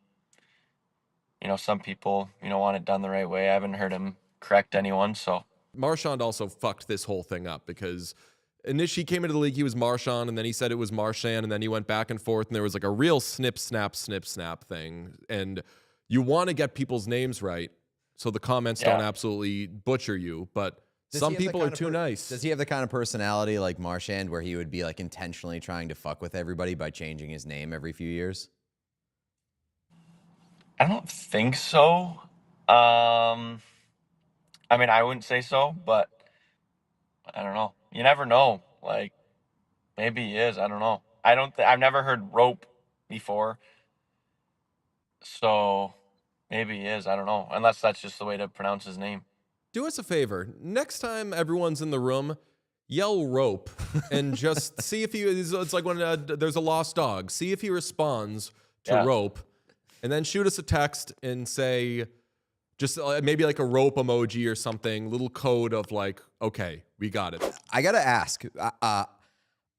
some people, want it done the right way. I haven't heard him correct anyone, so.
Marchand also fucked this whole thing up because initially he came into the league, he was Marchand, and then he said it was Marchand, and then he went back and forth, and there was like a real snip, snap thing. And you want to get people's names right so the comments don't absolutely butcher you, but some people are too nice.
Does he have the kind of personality like Marchand where he would be like intentionally trying to fuck with everybody by changing his name every few years?
I don't think so. I mean, I wouldn't say so, but I don't know. You never know. Like, maybe he is. I don't know. I've never heard Rope before. So maybe he is. I don't know. Unless that's just the way to pronounce his name.
Do us a favor. Next time everyone's in the room, yell Rope and just see if it's like when there's a lost dog. See if he responds to Rope, and then shoot us a text and say, just maybe like a rope emoji or something, little code of like, okay, we got it.
I got to ask, a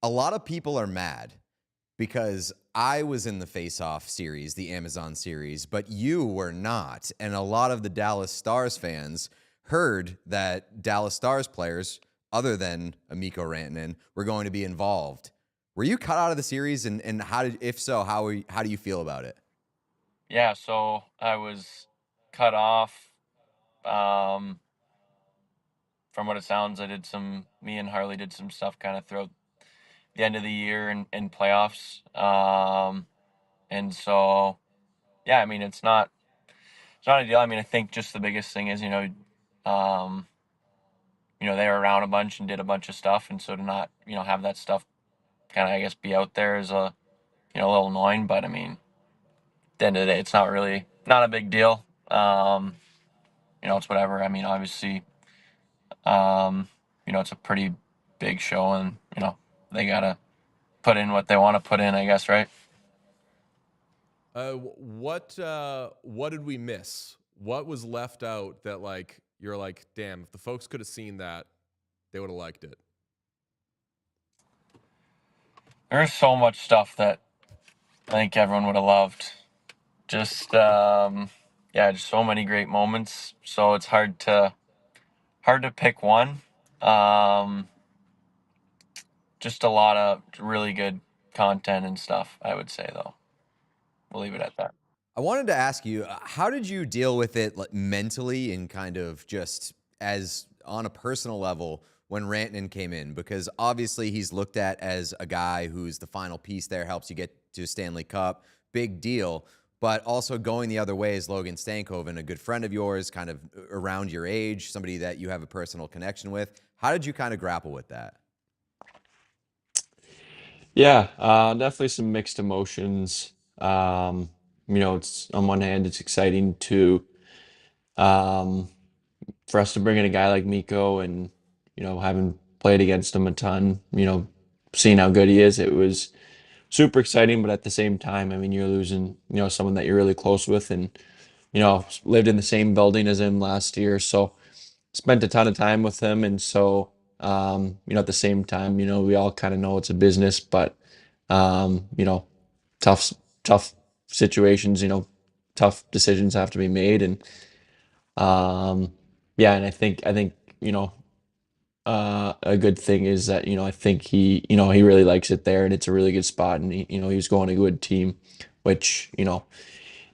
lot of people are mad because I was in the Face-Off series, the Amazon series, but you were not. And a lot of the Dallas Stars fans heard that Dallas Stars players, other than Mikko Rantanen, were going to be involved. Were you cut out of the series? And if so, how do you feel about it?
Yeah, so I was cut off. From what it sounds, me and Harley did some stuff kind of throughout the end of the year and playoffs. And so, yeah, I mean, it's not a deal. I mean, I think just the biggest thing is, they were around a bunch and did a bunch of stuff. And so to not, have that stuff kind of, I guess, be out there is a little annoying, but I mean, at the end of the day, it's not a big deal. It's whatever. I mean, obviously, it's a pretty big show and, they got to put in what they want to put in, I guess, right?
What did we miss? What was left out that like, you're like, damn, if the folks could have seen that, they would have liked it?
There's so much stuff that I think everyone would have loved. Just, just so many great moments. So it's hard to pick one. Just a lot of really good content and stuff, I would say, though. We'll leave it at that.
I wanted to ask you, how did you deal with it mentally and kind of just as on a personal level when Rantanen came in? Because obviously he's looked at as a guy who's the final piece there, helps you get to Stanley Cup, big deal. But also going the other way is Logan Stankoven, a good friend of yours, kind of around your age, somebody that you have a personal connection with. How did you kind of grapple with that?
Yeah, definitely some mixed emotions. It's on one hand, it's exciting to for us to bring in a guy like Mikko and, having played against him a ton, seeing how good he is, it was super exciting. But at the same time, I mean, you're losing, someone that you're really close with and, lived in the same building as him last year. So spent a ton of time with him. And so, at the same time, we all kind of know it's a business, but, tough situations, tough decisions have to be made. And, and I think, a good thing is that, I think he really likes it there and it's a really good spot. And he was going to a good team, which,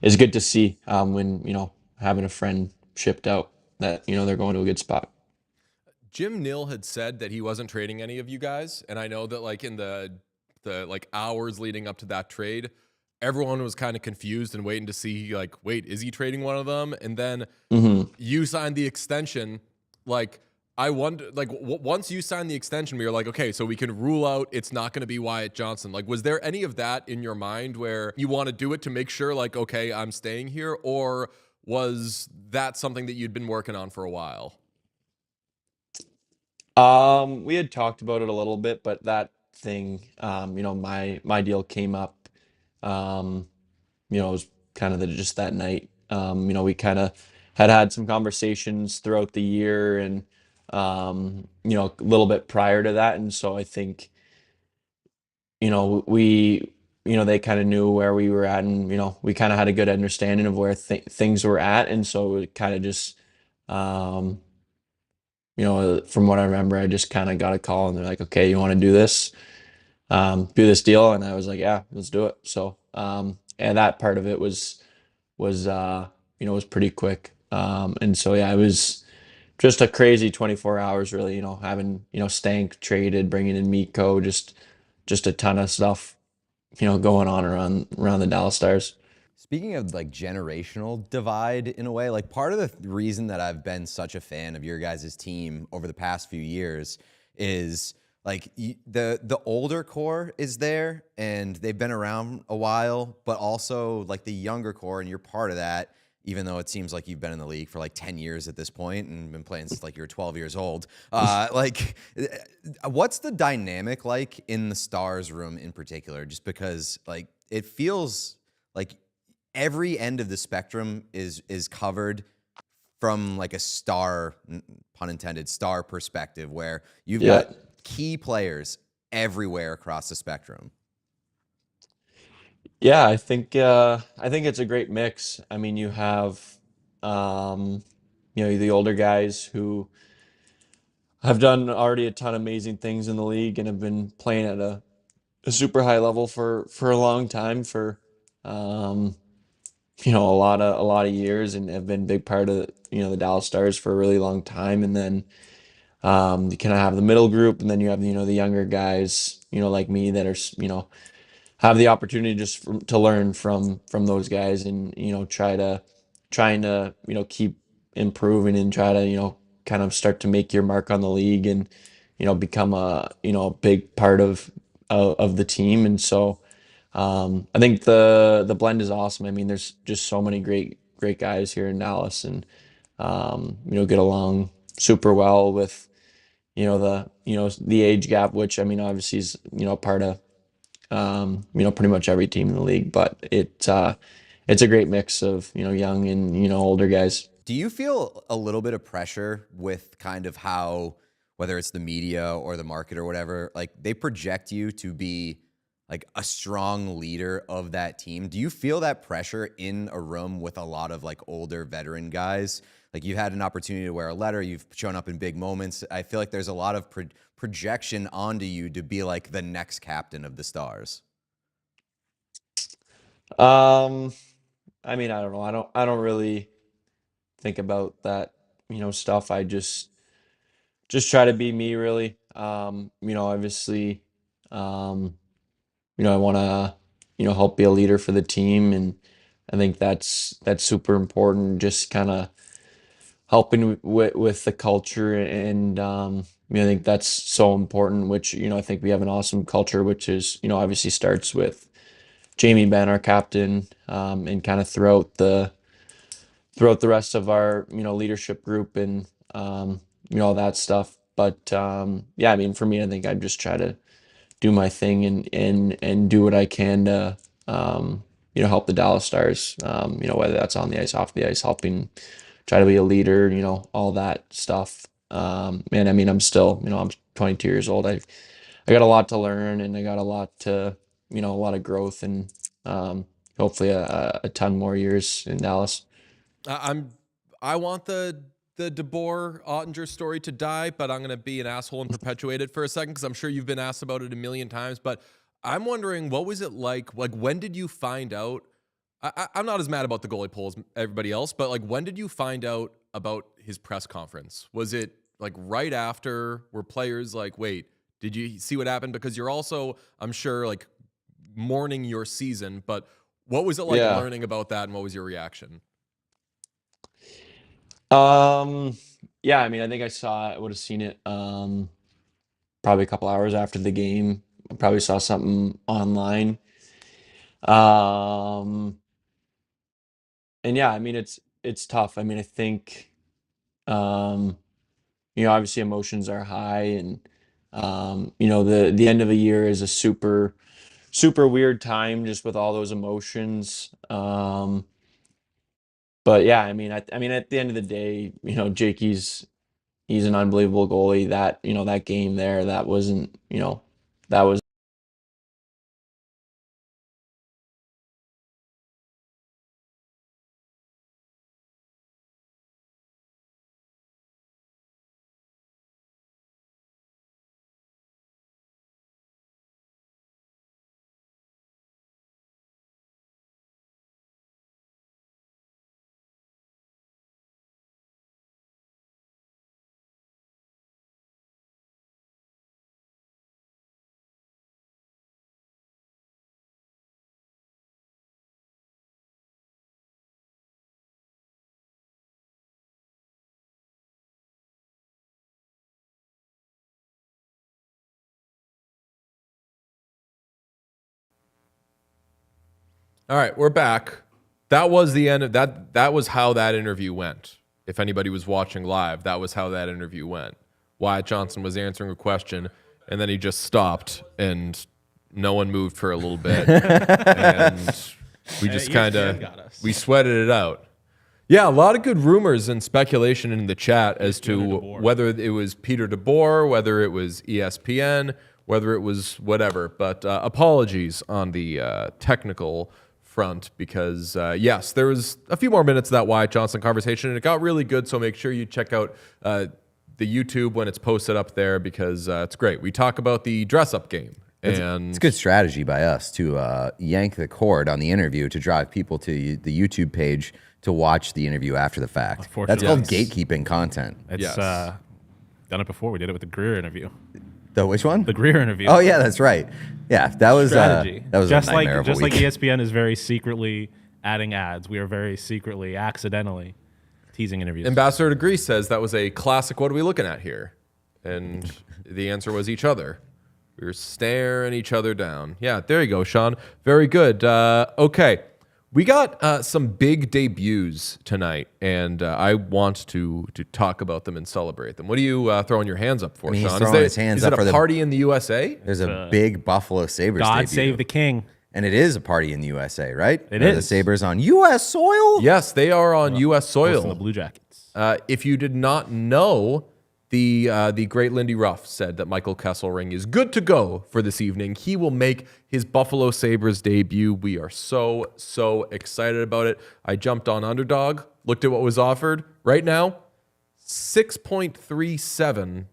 is good to see, when, having a friend shipped out that, they're going to a good spot.
Jim Nill had said that he wasn't trading any of you guys. And I know that like in the like hours leading up to that trade, everyone was kind of confused and waiting to see like, wait, is he trading one of them? And then you signed the extension. Like, I wonder, like, once you signed the extension, we were like, okay, so we can rule out it's not going to be Wyatt Johnston. Like, was there any of that in your mind where you want to do it to make sure, like, okay, I'm staying here? Or was that something that you'd been working on for a while?
We had talked about it a little bit, but that thing, my deal came up, it was kind of just that night. We kind of had some conversations throughout the year and, a little bit prior to that. And so I think, they kind of knew where we were at and, we kind of had a good understanding of where things were at. And so it kind of just, um, from what I remember, I just kind of got a call and they're like, okay, you want to do this deal? And I was like, yeah, let's do it. So, and that part of it was pretty quick. And so, yeah, it was just a crazy 24 hours really, having, Stank traded, bringing in Miko, just a ton of stuff, going on around the Dallas Stars.
Speaking of like generational divide in a way, like part of the reason that I've been such a fan of your guys' team over the past few years is like the older core is there and they've been around a while, but also like the younger core, and you're part of that, even though it seems like you've been in the league for like 10 years at this point and been playing since like you were 12 years old. What's the dynamic like in the Stars room in particular? Just because like it feels like every end of the spectrum is covered from like a star, pun intended, star perspective, where you've got key players everywhere across the spectrum.
Yeah, I think it's a great mix. I mean, you have the older guys who have done already a ton of amazing things in the league and have been playing at a super high level for a long time, for um, a lot of years, and have been a big part of the Dallas Stars for a really long time. And then you kind of have the middle group, and then you have the younger guys, like me, that are have the opportunity just to learn from those guys, and trying to keep improving and try to kind of start to make your mark on the league, and become a big part of the team. And so I think the blend is awesome. I mean, there's just so many great guys here in Dallas, and get along super well with the age gap, which I mean obviously is part of pretty much every team in the league, but it's a great mix of young and older guys.
Do you feel a little bit of pressure with kind of how, whether it's the media or the market or whatever, like they project you to be like a strong leader of that team? Do you feel that pressure in a room with a lot of like older veteran guys? Like you've had an opportunity to wear a letter, you've shown up in big moments. I feel like there's a lot of projection onto you to be like the next captain of the Stars.
Um, I mean, I don't know. I don't really think about that, stuff. I just try to be me, really. Obviously, um, I want to, help be a leader for the team, and I think that's super important. Just kind of helping with the culture, and I think that's so important. Which I think we have an awesome culture, which is obviously starts with Jamie Benn, our captain, and kind of throughout the rest of our leadership group, and all that stuff. But yeah, I mean, for me, I think I just try to do my thing, and do what I can to help the Dallas Stars. Whether that's on the ice, off the ice, helping, try to be a leader. All that stuff. And I mean, I'm still, I'm 22 years old. I got a lot to learn, and I got a lot a lot of growth, and hopefully a ton more years in Dallas.
I want the DeBoer Ottinger story to die, but I'm going to be an asshole and perpetuate it for a second because I'm sure you've been asked about it a million times. But I'm wondering, what was it like? Like, when did you find out? I'm not as mad about the goalie poll as everybody else, but like, when did you find out about his press conference? Was it like right after? Were players like, wait, did you see what happened? Because you're also, I'm sure, like mourning your season, but what was it like learning about that, and what was your reaction?
Um, Yeah, I mean, I think I would have seen it probably a couple hours after the game. I probably saw something online. Um, and yeah, I mean, it's tough. I mean, I think um, obviously emotions are high, and the end of the year is a super weird time just with all those emotions. But yeah, I mean, at the end of the day, Jakey's he's an unbelievable goalie. That game there, that wasn't, that was.
All right, we're back. That was the end of that. That was how that interview went. If anybody was watching live, that was how that interview went. Wyatt Johnston was answering a question, and then he just stopped, and no one moved for a little bit, and we just kind of we sweated it out. Yeah, a lot of good rumors and speculation in the chat as to whether it was Peter DeBoer, whether it was ESPN, whether it was whatever. But apologies on the technical front because, yes, there was a few more minutes of that Wyatt Johnston conversation, and it got really good, so make sure you check out the YouTube when it's posted up there because it's great. We talk about the dress-up game. And
it's good strategy by us to yank the cord on the interview to drive people to the YouTube page to watch the interview after the fact. That's called gatekeeping content.
It's done it before. We did it with the Greer interview.
The which one?
The Greer interview.
Oh yeah, that's right. Yeah, that was
strategy.
That was
just
a nightmare
like
of a week.
ESPN is very secretly adding ads. We are very secretly, accidentally teasing interviews.
Ambassador to Greece says that was a classic. What are we looking at here? And the answer was each other. We were staring each other down. Yeah, there you go, Sean. Very good. Okay. We got some big debuts tonight, and I want to talk about them and celebrate them. What are you throwing your hands up for,
He's
Sean?
throwing his hands up
it
for
a party in the USA?
There's a big Buffalo Sabres
God
debut.
save the king.
And it is a party in the USA, right?
It
Are
is.
the Sabres on U.S. soil?
Yes, they are on U.S. soil.
The Blue Jackets.
If you did not know, the great Lindy Ruff said that Michael Kesselring is good to go for this evening. He will make his Buffalo Sabres debut. We are so excited about it. I jumped on Underdog, looked at what was offered. Right now, 6.37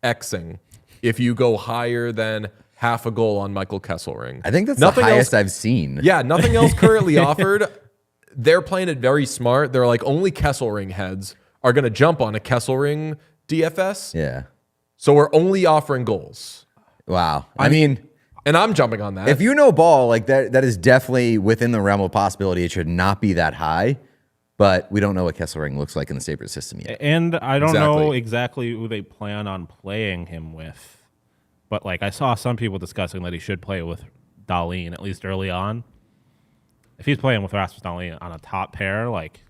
Xing if you go higher than half a goal on Michael Kesselring.
I think that's
nothing
the highest
else,
I've seen.
Yeah, nothing else currently offered. They're playing it very smart. They're like, only Kesselring heads are going to jump on a Kesselring DFS.
Yeah.
So we're only offering goals.
Wow. I mean,
and I'm jumping on that.
if you know ball, like that is definitely within the realm of possibility. It should not be that high, but we don't know what Kesselring looks like in the Sabres system yet.
And I don't know exactly who they plan on playing him with. But like I saw some people discussing that he should play with Dahlin, at least early on. If he's playing with Rasmus Dahlin on a top pair, like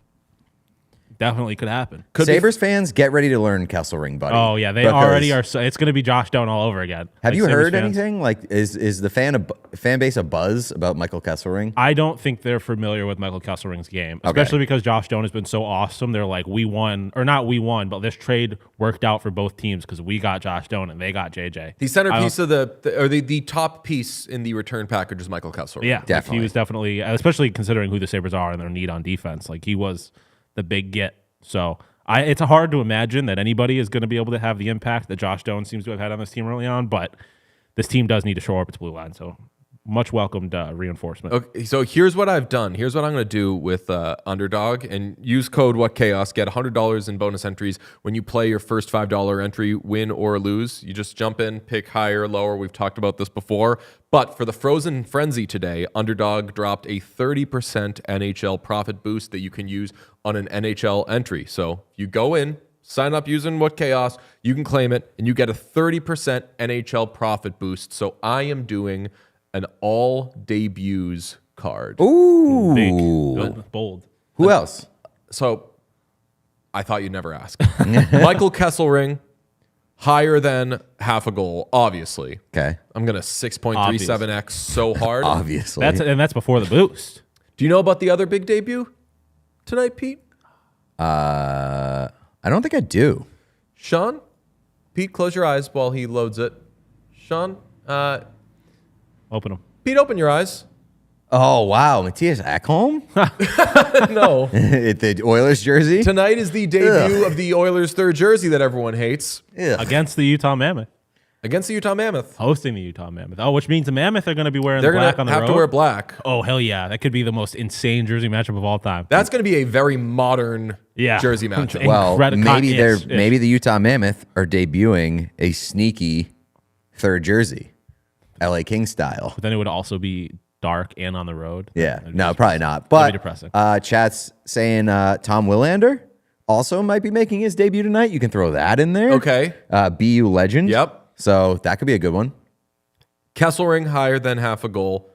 definitely could happen.
Sabres fans, get ready to learn Kesselring, buddy.
Oh yeah, they already are. So it's going to be Josh Doan all over again.
Have
like
you
Sabres
heard
fans.
anything? Like, is the fan base a buzz about Michael Kesselring?
I don't think they're familiar with Michael Kesselring's game, especially because Josh Doan has been so awesome. They're like, we won, or not we won, but this trade worked out for both teams because we got Josh Doan and they got JJ.
the centerpiece of the top piece in the return package is Michael Kesselring.
Yeah,
Definitely.
He was definitely, especially considering who the Sabres are and their need on defense. Like he was the big get. So it's hard to imagine that anybody is going to be able to have the impact that Josh Doan seems to have had on this team early on. But this team does need to shore up its blue line. So much welcomed reinforcement.
Okay, so here's what I've done. Here's what I'm going to do with Underdog and use code WhatChaos. Get $100 in bonus entries when you play your first $5 entry, win or lose. You just jump in, pick higher, lower. We've talked about this before. But for the Frozen Frenzy today, Underdog dropped a 30% NHL profit boost that you can use on an NHL entry. So you go in, Sign up using what Chaos. You can claim it, and you get a 30% NHL profit boost. So I am doing an all debuts card.
Ooh.
Big, good, bold.
Who else?
So I thought you'd never ask. Michael Kesselring, higher than half a goal, obviously.
Okay.
I'm going to 6.37x so hard.
Obviously.
That's before the boost.
Do you know about the other big debut tonight, Pete?
I don't think I do.
Sean? Pete, close your eyes while he loads it. Sean?
Open them.
Pete, open your eyes.
Oh, wow. Matthias Ekholm?
No.
The Oilers jersey?
Tonight is the debut of the Oilers' third jersey that everyone hates
Ugh.
Against the Utah Mammoth.
against the Utah Mammoth.
Hosting the Utah Mammoth. Oh, which means the Mammoth are going to be wearing
They're
the
going
black on
to
the
have
road.
to wear black.
Oh, hell yeah. That could be the most insane jersey matchup of all time.
That's going to be a very modern jersey matchup.
Well,
Incredible.
maybe the Utah Mammoth are debuting a sneaky third jersey, LA King style.
But then it would also be dark and on the road.
Yeah,
That'd
no,
just-
probably not.
that'd be
But
depressing.
chat's saying Tom Willander also might be making his debut tonight. You can throw that in there.
Okay.
BU legend.
Yep.
So that could be a good one.
Kesselring higher than half a goal.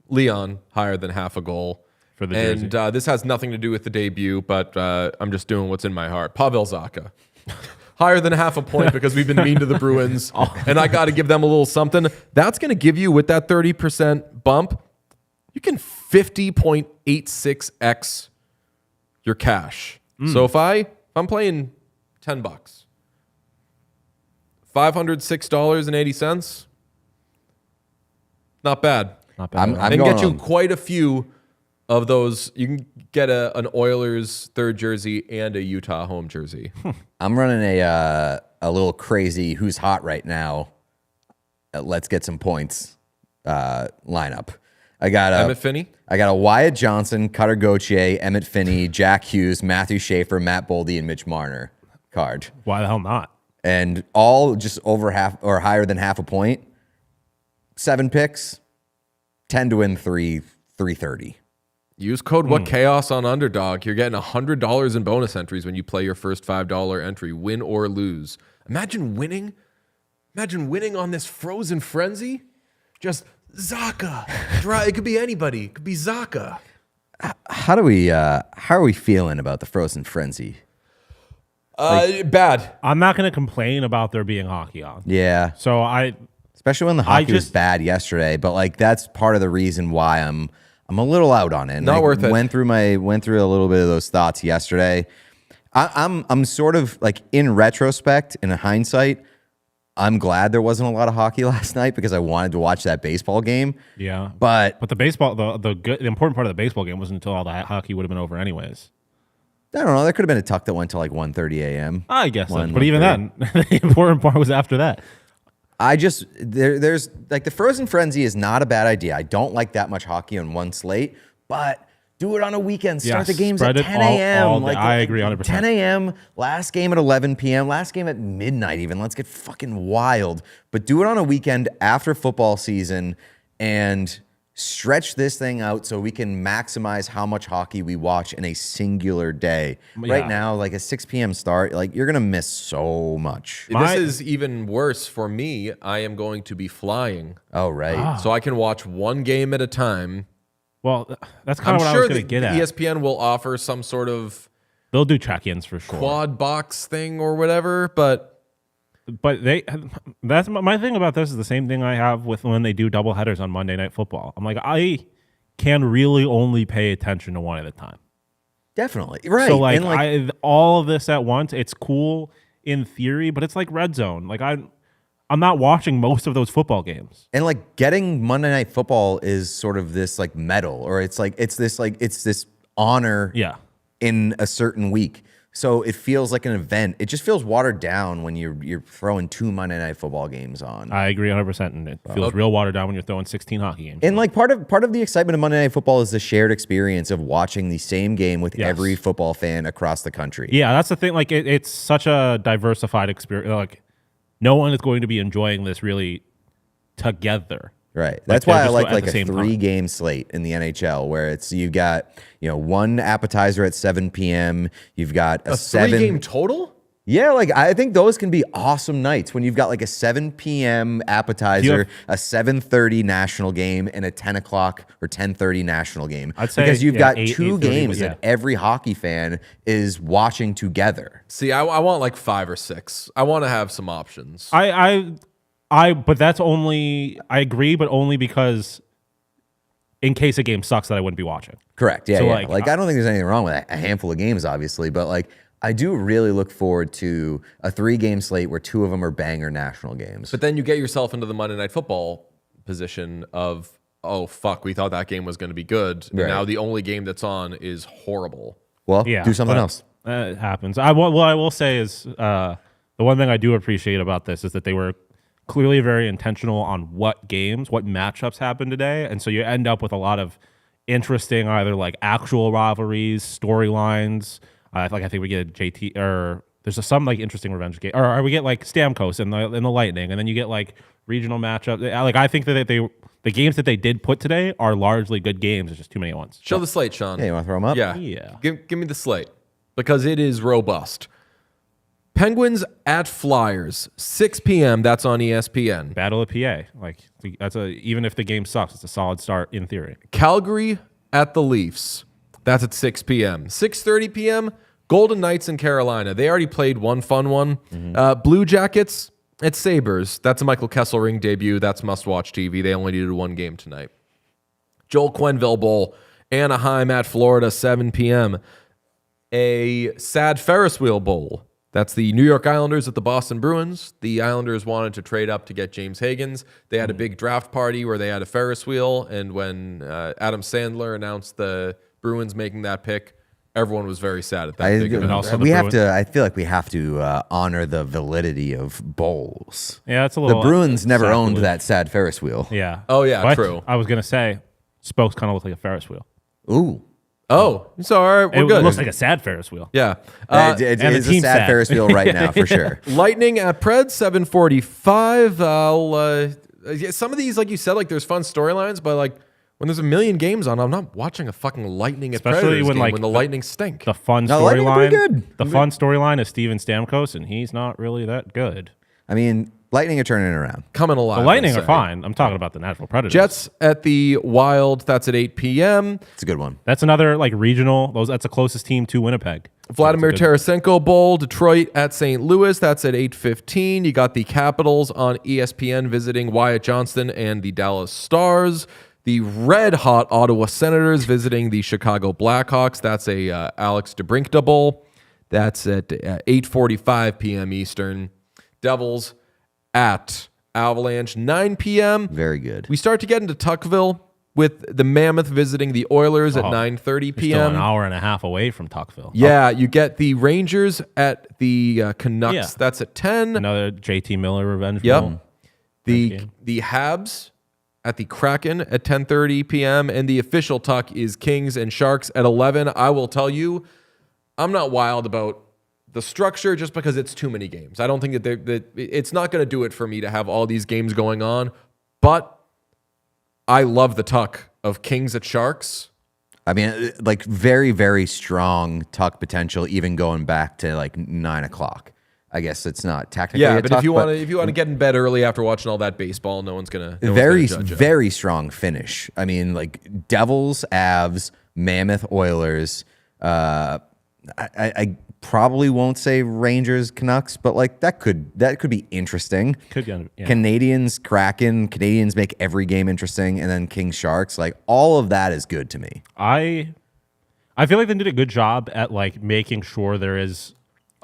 Leon higher than half a goal.
For the jersey.
And this has nothing to do with the debut, but I'm just doing what's in my heart. Pavel Zacha. Higher than half a point because we've been mean to the Bruins, and I got to give them a little something. That's going to give you, with that 30% bump, you can 50.86x your cash. So if I'm playing $10, $506.80, not bad.
Not bad.
I'm
And
going
get you
on-
quite a few of those. You can get an Oilers third jersey and a Utah home jersey.
I'm running a little crazy who's hot right now. Let's get some points lineup. I got
Emmett Finney?
I got a Wyatt Johnston, Cutter Gauthier, Emmett Finney, Jack Hughes, Matthew Schaefer, Matt Boldy, and Mitch Marner card.
Why the hell not?
And all just over half or higher than half a point. 7 picks, 10 to win 330.
Use code WhatChaos on Underdog. You're getting $100 in bonus entries when you play your first $5 entry, win or lose. Imagine winning. Imagine winning on this Frozen Frenzy. Just Zacha. It could be anybody. It could be Zacha.
How are we feeling about the Frozen Frenzy?
Bad.
I'm not going to complain about there being hockey on.
Yeah.
So
Especially when the hockey was bad yesterday, but like that's part of the reason why I'm a little out on it. And
Not
I
worth it.
Went through a little bit of those thoughts yesterday. I'm sort of like in retrospect, in hindsight, I'm glad there wasn't a lot of hockey last night because I wanted to watch that baseball game.
Yeah.
But
the baseball, the important part of the baseball game wasn't until all the hockey would have been over anywaes.
I don't know. There could have been a tuck that went to like 1:30 a.m.
I guess so.
1,
But even
1:30.
then, the important part was after that.
There's like the Frozen Frenzy is not a bad idea. I don't like that much hockey on one slate, but do it on a weekend. Start the games at
spread it
10 a.m.
all day. I agree 100%.
10 a.m. Last game at 11 p.m. Last game at midnight even. Let's get fucking wild. But do it on a weekend after football season and stretch this thing out so we can maximize how much hockey we watch in a singular day.
Yeah.
Right now, like a 6 p.m. start, like you're going to miss so much.
This is even worse for me. I am going to be flying,
Oh, right.
so I can watch one game at a time.
Well, that's kind
I'm
of what I
sure
was going to
that
get at.
ESPN will offer some sort of
They'll do check-ins for sure.
quad box thing or whatever, but
But that's my thing about this is the same thing I have with when they do double headers on Monday Night Football. I'm like, I can really only pay attention to one at a time.
Definitely. Right.
So like,
And,
all of this at once, it's cool in theory, but it's like red zone. Like I'm not watching most of those football games.
And like getting Monday Night Football is sort of this like medal, or it's this honor
Yeah.
in a certain week. So it feels like an event. It just feels watered down when you're throwing 2 Monday Night Football games on.
I agree 100%, and it feels real watered down when you're throwing 16 hockey games.
And like part of the excitement of Monday Night Football is the shared experience of watching the same game with
Yes.
every football fan across the country.
Yeah, that's the thing. Like it's such a diversified experience. Like no one is going to be enjoying this really together.
Right. That's
they're
why I
just
like
at the
a
same time.
3-game slate in the NHL where it's you got, one appetizer at 7 p.m. You've got a 7
3-game total?
Yeah, like I think those can be awesome nights when you've got like a 7 p.m. appetizer, a 7:30 national game, and a 10 o'clock or 10:30 national game.
I'd say,
because you've got 2
8:30,
games
but
that every hockey fan is watching together.
See, I want like 5 or 6. I want to have some options.
But that's only, I agree, but only because in case a game sucks that I wouldn't be watching.
Correct. Yeah,
So,
yeah.
like,
I don't think there's anything wrong with a handful of games, obviously, but like I do really look forward to a 3-game slate where 2 of them are banger national games.
But then you get yourself into the Monday Night Football position of, oh, fuck, we thought that game was going to be good. And now the only game that's on is horrible.
Well, do something else.
It happens. What I will say is the one thing I do appreciate about this is that they were clearly very intentional on what matchups happened today. And so you end up with a lot of interesting either like actual rivalries, storylines. I think we get a JT or there's some like interesting revenge game, or we get like Stamkos and the Lightning, and then you get like regional matchup. Like I think that the games that they did put today are largely good games. There's just too many ones.
Show the slate, Sean.
Hey, you want to throw them up?
Yeah. Give me the slate because it is robust. Penguins at Flyers, 6 p.m. That's on ESPN.
Battle of PA. Like even if the game sucks, it's a solid start in theory.
Calgary at the Leafs. That's at 6 p.m. 6:30 p.m. Golden Knights in Carolina. They already played one fun one. Blue Jackets at Sabres. That's a Michael Kesselring debut. That's must-watch TV. They only needed one game tonight. Joel Quenneville Bowl. Anaheim at Florida, 7 p.m. A sad Ferris wheel bowl. That's the New York Islanders at the Boston Bruins. The Islanders wanted to trade up to get James Higgins. They had a big draft party where they had a Ferris wheel, and when Adam Sandler announced the Bruins making that pick, everyone was very sad at that.
I feel like we have to honor the validity of bowls.
Yeah, that's a little.
The Bruins never owned that sad Ferris wheel.
Yeah.
Oh yeah,
but
true.
I was gonna say, spokes kind of look like a Ferris wheel.
Ooh.
Oh, so all right, we're
It
good.
looks like a sad Ferris wheel.
Yeah.
It is a sad Ferris wheel right now for sure.
Lightning at Preds, 7:45. Some of these, like you said, like there's fun storylines, but like when there's a million games on, I'm not watching a fucking Lightning at
Especially
Predators
when,
game
like,
when the Lightning stink.
The fun
No, Lightning are pretty
storyline.
good.
The fun storyline is Steven Stamkos, and he's not really that good.
I mean, Lightning are turning it around.
Coming alive.
The Lightning
I'd
are
say.
fine. I'm talking about the Nashville Predators.
Jets at the Wild. That's at 8 p.m.
It's a good one.
That's another like regional. That's the closest team to Winnipeg.
Vladimir Tarasenko Bowl, Detroit at St. Louis. That's at 8:15. You got the Capitals on ESPN visiting Wyatt Johnston and the Dallas Stars. The red-hot Ottawa Senators visiting the Chicago Blackhawks. That's a Alex DeBrincat Bowl. That's at 8:45 p.m. Eastern. Devils at Avalanche, 9 p.m.
Very good.
We start to get into Tuckville with the Mammoth visiting the Oilers at 9:30
Still
p.m.
an hour and a half away from Tuckville.
Yeah, you get the Rangers at the Canucks.
Yeah.
That's at 10.
Another JT Miller revenge.
Yep.
bowl.
The Habs at the Kraken at 10:30 p.m. And the official tuck is Kings and Sharks at 11. I will tell you, I'm not wild about the structure just because it's too many games. I don't think that it's not going to do it for me to have all these games going on. But I love the tuck of Kings at Sharks.
I mean, like very, very strong tuck potential, even going back to like 9 o'clock. I guess it's not technically a
but
tuck,
if you want to get in bed early after watching all that baseball, no one's gonna
very,
judge it.
very strong finish. I mean, like Devils, Avs, Mammoth, Oilers. I probably won't say Rangers, Canucks, but like that could be interesting.
Could be. Yeah.
Canadians, Kraken. Canadians make every game interesting, and then Kings, Sharks. Like all of that is good to me.
I feel like they did a good job at like making sure there is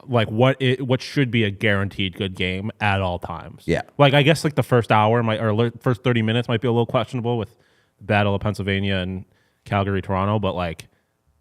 like what should be a guaranteed good game at all times.
Yeah.
Like I guess like the first hour first 30 minutes might be a little questionable with the Battle of Pennsylvania and Calgary, Toronto, but like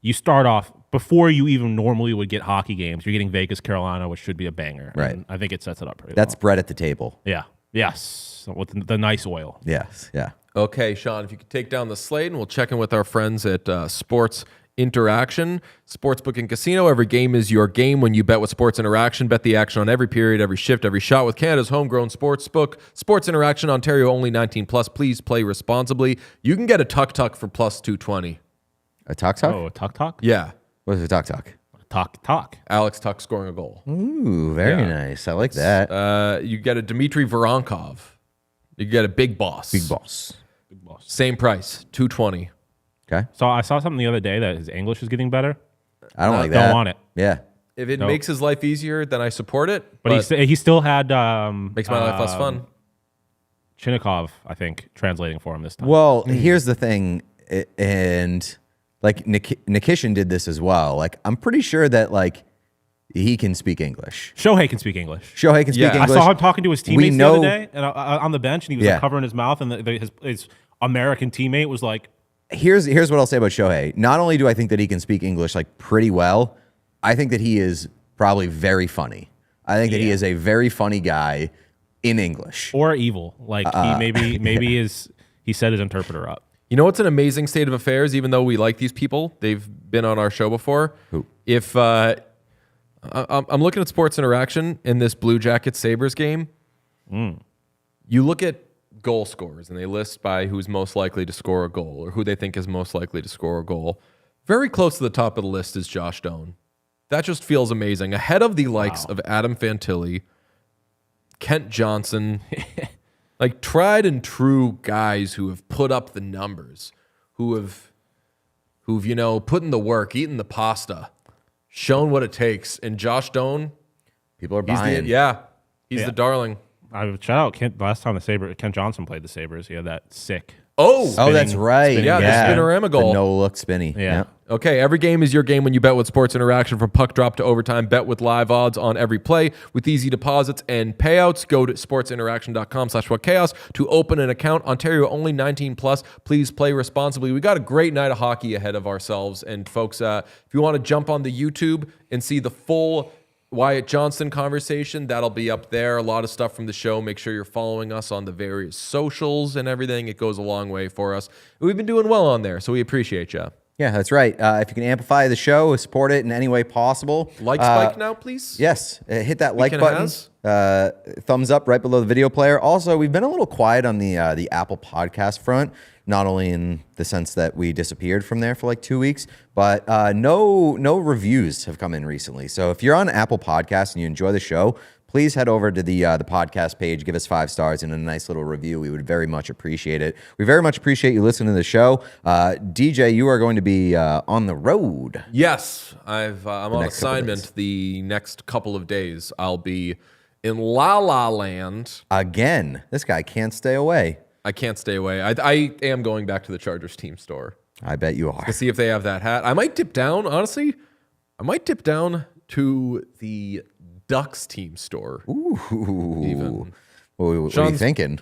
you start off before you even normally would get hockey games. You're getting Vegas, Carolina, which should be a banger.
Right.
And I think it sets it up pretty
That's
well.
bread at the table.
Yeah. Yes. With the nice oil.
Yes. Yeah.
Okay, Sean, if you could take down the slate, and we'll check in with our friends at Sports Interaction. Sportsbook and Casino. Every game is your game when you bet with Sports Interaction. Bet the action on every period, every shift, every shot with Canada's homegrown sportsbook. Sports Interaction, Ontario only 18 plus. Please play responsibly. You can get a tuck for plus 220.
A tuck tuck?
Oh, a tuck?
Yeah.
What is a tuck tuck?
Talk.
Alex Tuck scoring a goal.
Ooh, very nice. I like that.
You get a Dmitry Voronkov. You get a Big Boss.
Big boss.
Same price, $220.
Okay.
So I saw something the other day that his English is getting better.
I don't like that.
Don't want it.
Yeah.
If it makes his life easier, then I support it.
But he still had
makes my life less fun.
Chinnikov, I think, translating for him this time.
Well, here's the thing, and like Nikishin did this as well. Like, I'm pretty sure that like he can speak English.
Shohei can speak English.
Shohei can speak
Yeah.
English.
I saw him talking to his teammates the other day and on the bench, and he was like, covering his mouth, and his American teammate was like,
Here's what I'll say about Shohei. Not only do I think that he can speak English like pretty well, I think that he is probably very funny. I think that he is a very funny guy in English.
or evil. Like he maybe he set his interpreter up.
You know what's an amazing state of affairs, even though we like these people? They've been on our show before.
Who?
If I'm looking at Sports Interaction in this Blue Jackets Sabres game, you look at goal scorers, and they list by who's most likely to score a goal or who they think is most likely to score a goal. Very close to the top of the list is Josh Doan. That just feels amazing. Ahead of the likes of Adam Fantilli, Kent Johnson, like tried and true guys who have put up the numbers, who've put in the work, eaten the pasta, shown what it takes. And Josh Doan,
People are
he's
buying.
he's the darling.
I would shout out Kent. Last time Kent Johnson played the Sabres, he had that sick.
Oh, that's right.
spinning
Yeah, the Spinorama goal.
The no-look spinny.
Yeah.
Okay, every game is your game when you bet with Sports Interaction. From puck drop to overtime, bet with live odds on every play with easy deposits and payouts. Go to sportsinteraction.com/whatchaos to open an account. Ontario only 19 plus. Please play responsibly. We got a great night of hockey ahead of ourselves. And folks, if you want to jump on the YouTube and see the full Wyatt Johnston conversation, that'll be up there. A lot of stuff from the show. Make sure you're following us on the various socials and everything. It goes a long way for us. We've been doing well on there, so we appreciate you.
Yeah, that's right. If you can amplify the show, support it in any way possible.
Like spike now, please.
Yes, hit that like
Weekend
button. Thumbs up right below the video player. Also, we've been a little quiet on the Apple Podcast front, not only in the sense that we disappeared from there for like 2 weeks, but no reviews have come in recently. So if you're on Apple Podcasts and you enjoy the show, please head over to the podcast page, give us 5 stars and a nice little review. We would very much appreciate it. We very much appreciate you listening to the show. DJ, you are going to be on the road.
Yes, I'm on
next couple
assignment the next couple of days. I'll be in La La Land.
Again, this guy can't stay away.
I can't stay away. I am going back to the Chargers team store
I bet you are.
to see if they have that hat. I might dip down, honestly. I might dip down to the Ducks team store.
Ooh.
Even.
What are you
Sean's-
thinking?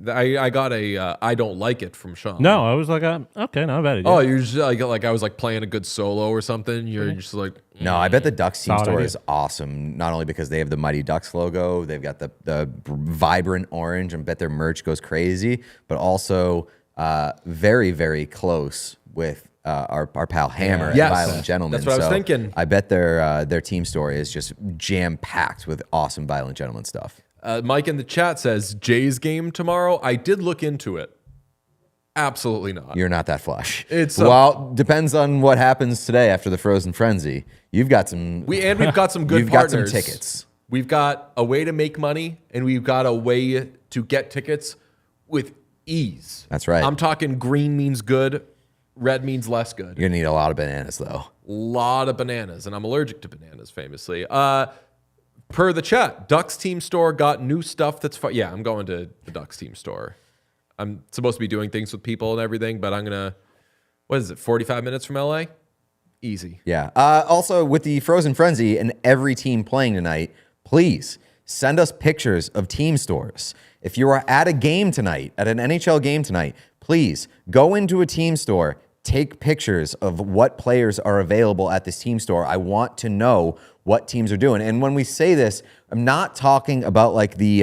I got a I don't like it from Sean.
No, I was like, okay, not a bad idea.
Oh, you're just like I was like playing a good solo or something. You're just like
No, I bet the Ducks team
Solid
store
idea.
is awesome. Not only because they have the Mighty Ducks logo, they've got the vibrant orange, and bet their merch goes crazy, but also very, very close with our pal Hammer
Yes.
at Violent Gentlemen.
That's what I was
So
thinking.
I bet their team store is just jam-packed with awesome Violent Gentlemen stuff.
Mike in the chat says Jay's game tomorrow. I did look into it. Absolutely not.
You're not that flush.
It's
well, depends on what happens today after the Frozen Frenzy. You've got some.
We've got some good
You've got
partners.
some tickets.
We've got a way to make money, and we've got a way to get tickets with ease.
That's right.
I'm talking green means good, red means less good.
You're gonna need a lot of bananas, though.
Lot of bananas, and I'm allergic to bananas, famously. Per the chat, Ducks team store got new stuff that's fun. Yeah, I'm going to the Ducks team store. I'm supposed to be doing things with people and everything, but I'm gonna. What is it? 45 minutes from LA? Easy.
Yeah. Also, with the Frozen Frenzy and every team playing tonight, please send us pictures of team stores. If you are at a game tonight, at an NHL game tonight, please go into a team store, take pictures of what players are available at this team store. I want to know what teams are doing. And when we say this, I'm not talking about like the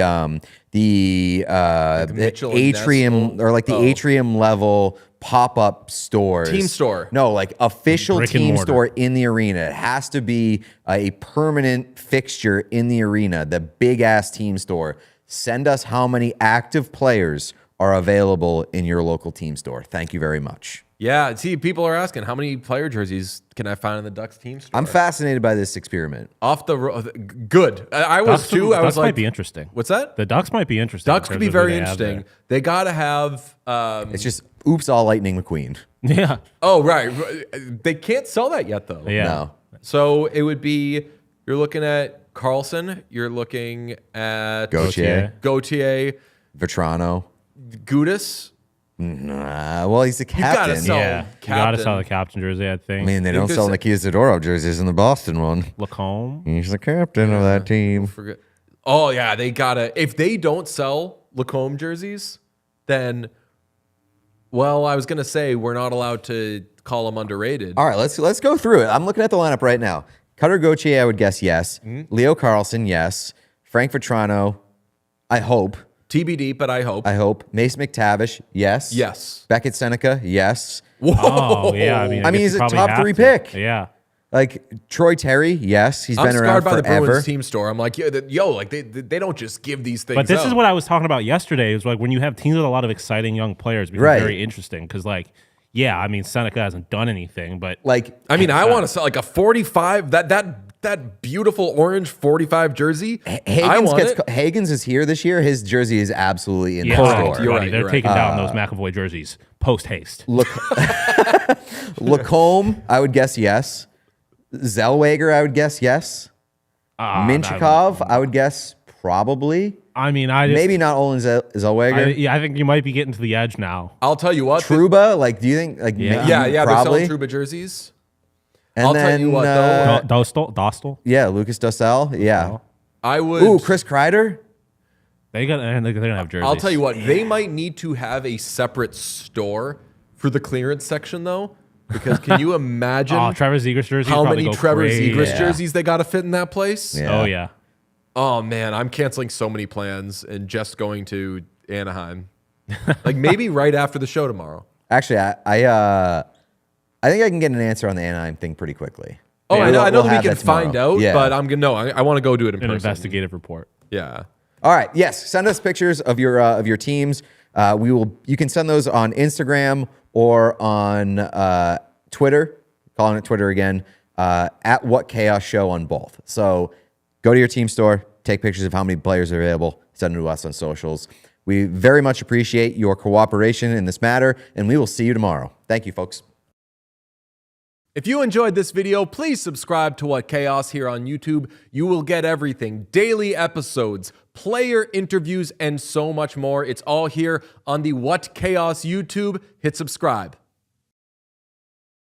Mitchell and
atrium
Ness
or like the atrium level pop-up stores.
Team store.
No, like official
Brick and
team
mortar.
store in the arena. It has to be a permanent fixture in the arena, the big ass team store. Send us how many active players are available in your local team store. Thank you very much.
Yeah, see, people are asking, how many player jerseys can I find in the Ducks team store?
I'm fascinated by this experiment.
Off the good. I was too. I was
Ducks
like,
might be interesting.
what's that?
The Ducks might be interesting.
Ducks could be very interesting. They got to have.
It's just oops, all Lightning McQueen.
Yeah.
Oh, right. They can't sell that yet, though.
Yeah.
No.
So it would be, you're looking at Carlson, you're looking at
Gauthier. Vetrano.
Gudis.
Nah, well, he's the
You gotta
captain.
sell
Yeah. You got to
captain.
sell the captain jersey, I think.
I mean, they don't
Because-
sell Nikita Zadorov jerseys in the Boston one.
Lacombe.
He's the captain of that team.
Forget. Oh, yeah, they got to. If they don't sell Lacombe jerseys, then, well, I was going to say we're not allowed to call them underrated.
All right, let's go through it. I'm looking at the lineup right now. Cutter Gauthier, I would guess yes. Leo Carlson, yes. Frank Vetrano, I hope.
TBD, but I hope.
Mace McTavish, yes.
Yes.
Beckett Seneca, yes.
Whoa.
Oh, yeah. I mean,
I mean,
guess
he's
you
a
probably
top
have
3
to.
pick.
Yeah.
Like Troy Terry, yes. He's
I'm
been around
scarred by the
forever.
Bruins team store. I'm like, they don't just give these things
But this
out.
is what I was talking about yesterday. Is like when you have teams with a lot of exciting young players, becomes
Right.
very interesting. Because, like, yeah, I mean, Seneca hasn't done anything, but
Like,
I mean, I want to sell like a 45, that beautiful orange 45 jersey. I want it.
Hagens is here this year. His jersey is absolutely in
yeah,
the
Correct.
store.
You're
buddy,
right,
they're
you're
taking down those McAvoy jerseys post haste.
Lacombe, I would guess yes. Zellweger, I would guess yes. Minchikov, I would guess probably.
I mean, I just,
Maybe not Olin Zellweger.
I think you might be getting to the edge now.
I'll tell you what.
Truba, like, do you think? Like,
Yeah.
They're
probably.
selling Trouba jerseys.
And
I'll
then,
tell you what, though.
Dostal,
yeah, Lucas Dossel, yeah.
I would.
Ooh, Chris Kreider.
they're gonna have jerseys.
I'll tell you what. They might need to have a separate store for the clearance section, though, because can you imagine
Oh, Trevor Zegras jerseys.
how
probably
many
go
Trevor
crazy.
Zegras jerseys they got to fit in that place?
Yeah.
Oh yeah.
Oh man, I'm canceling so many plans and just going to Anaheim. Like maybe right after the show tomorrow.
Actually, I think I can get an answer on the Anaheim thing pretty quickly.
Oh,
Yeah,
I know
we'll
that we
have
can
that tomorrow.
find out,
Yeah.
but I'm gonna no. I want to go do it in
An
person.
investigative report.
Yeah.
All right. Yes. Send us pictures of your teams. You can send those on Instagram or on Twitter. Calling it Twitter again. At What Chaos Show on both. So go to your team store, take pictures of how many players are available, send them to us on socials. We very much appreciate your cooperation in this matter, and we will see you tomorrow. Thank you, folks.
If you enjoyed this video, please subscribe to What Chaos here on YouTube. You will get everything, daily episodes, player interviews, and so much more. It's all here on the What Chaos YouTube. Hit subscribe.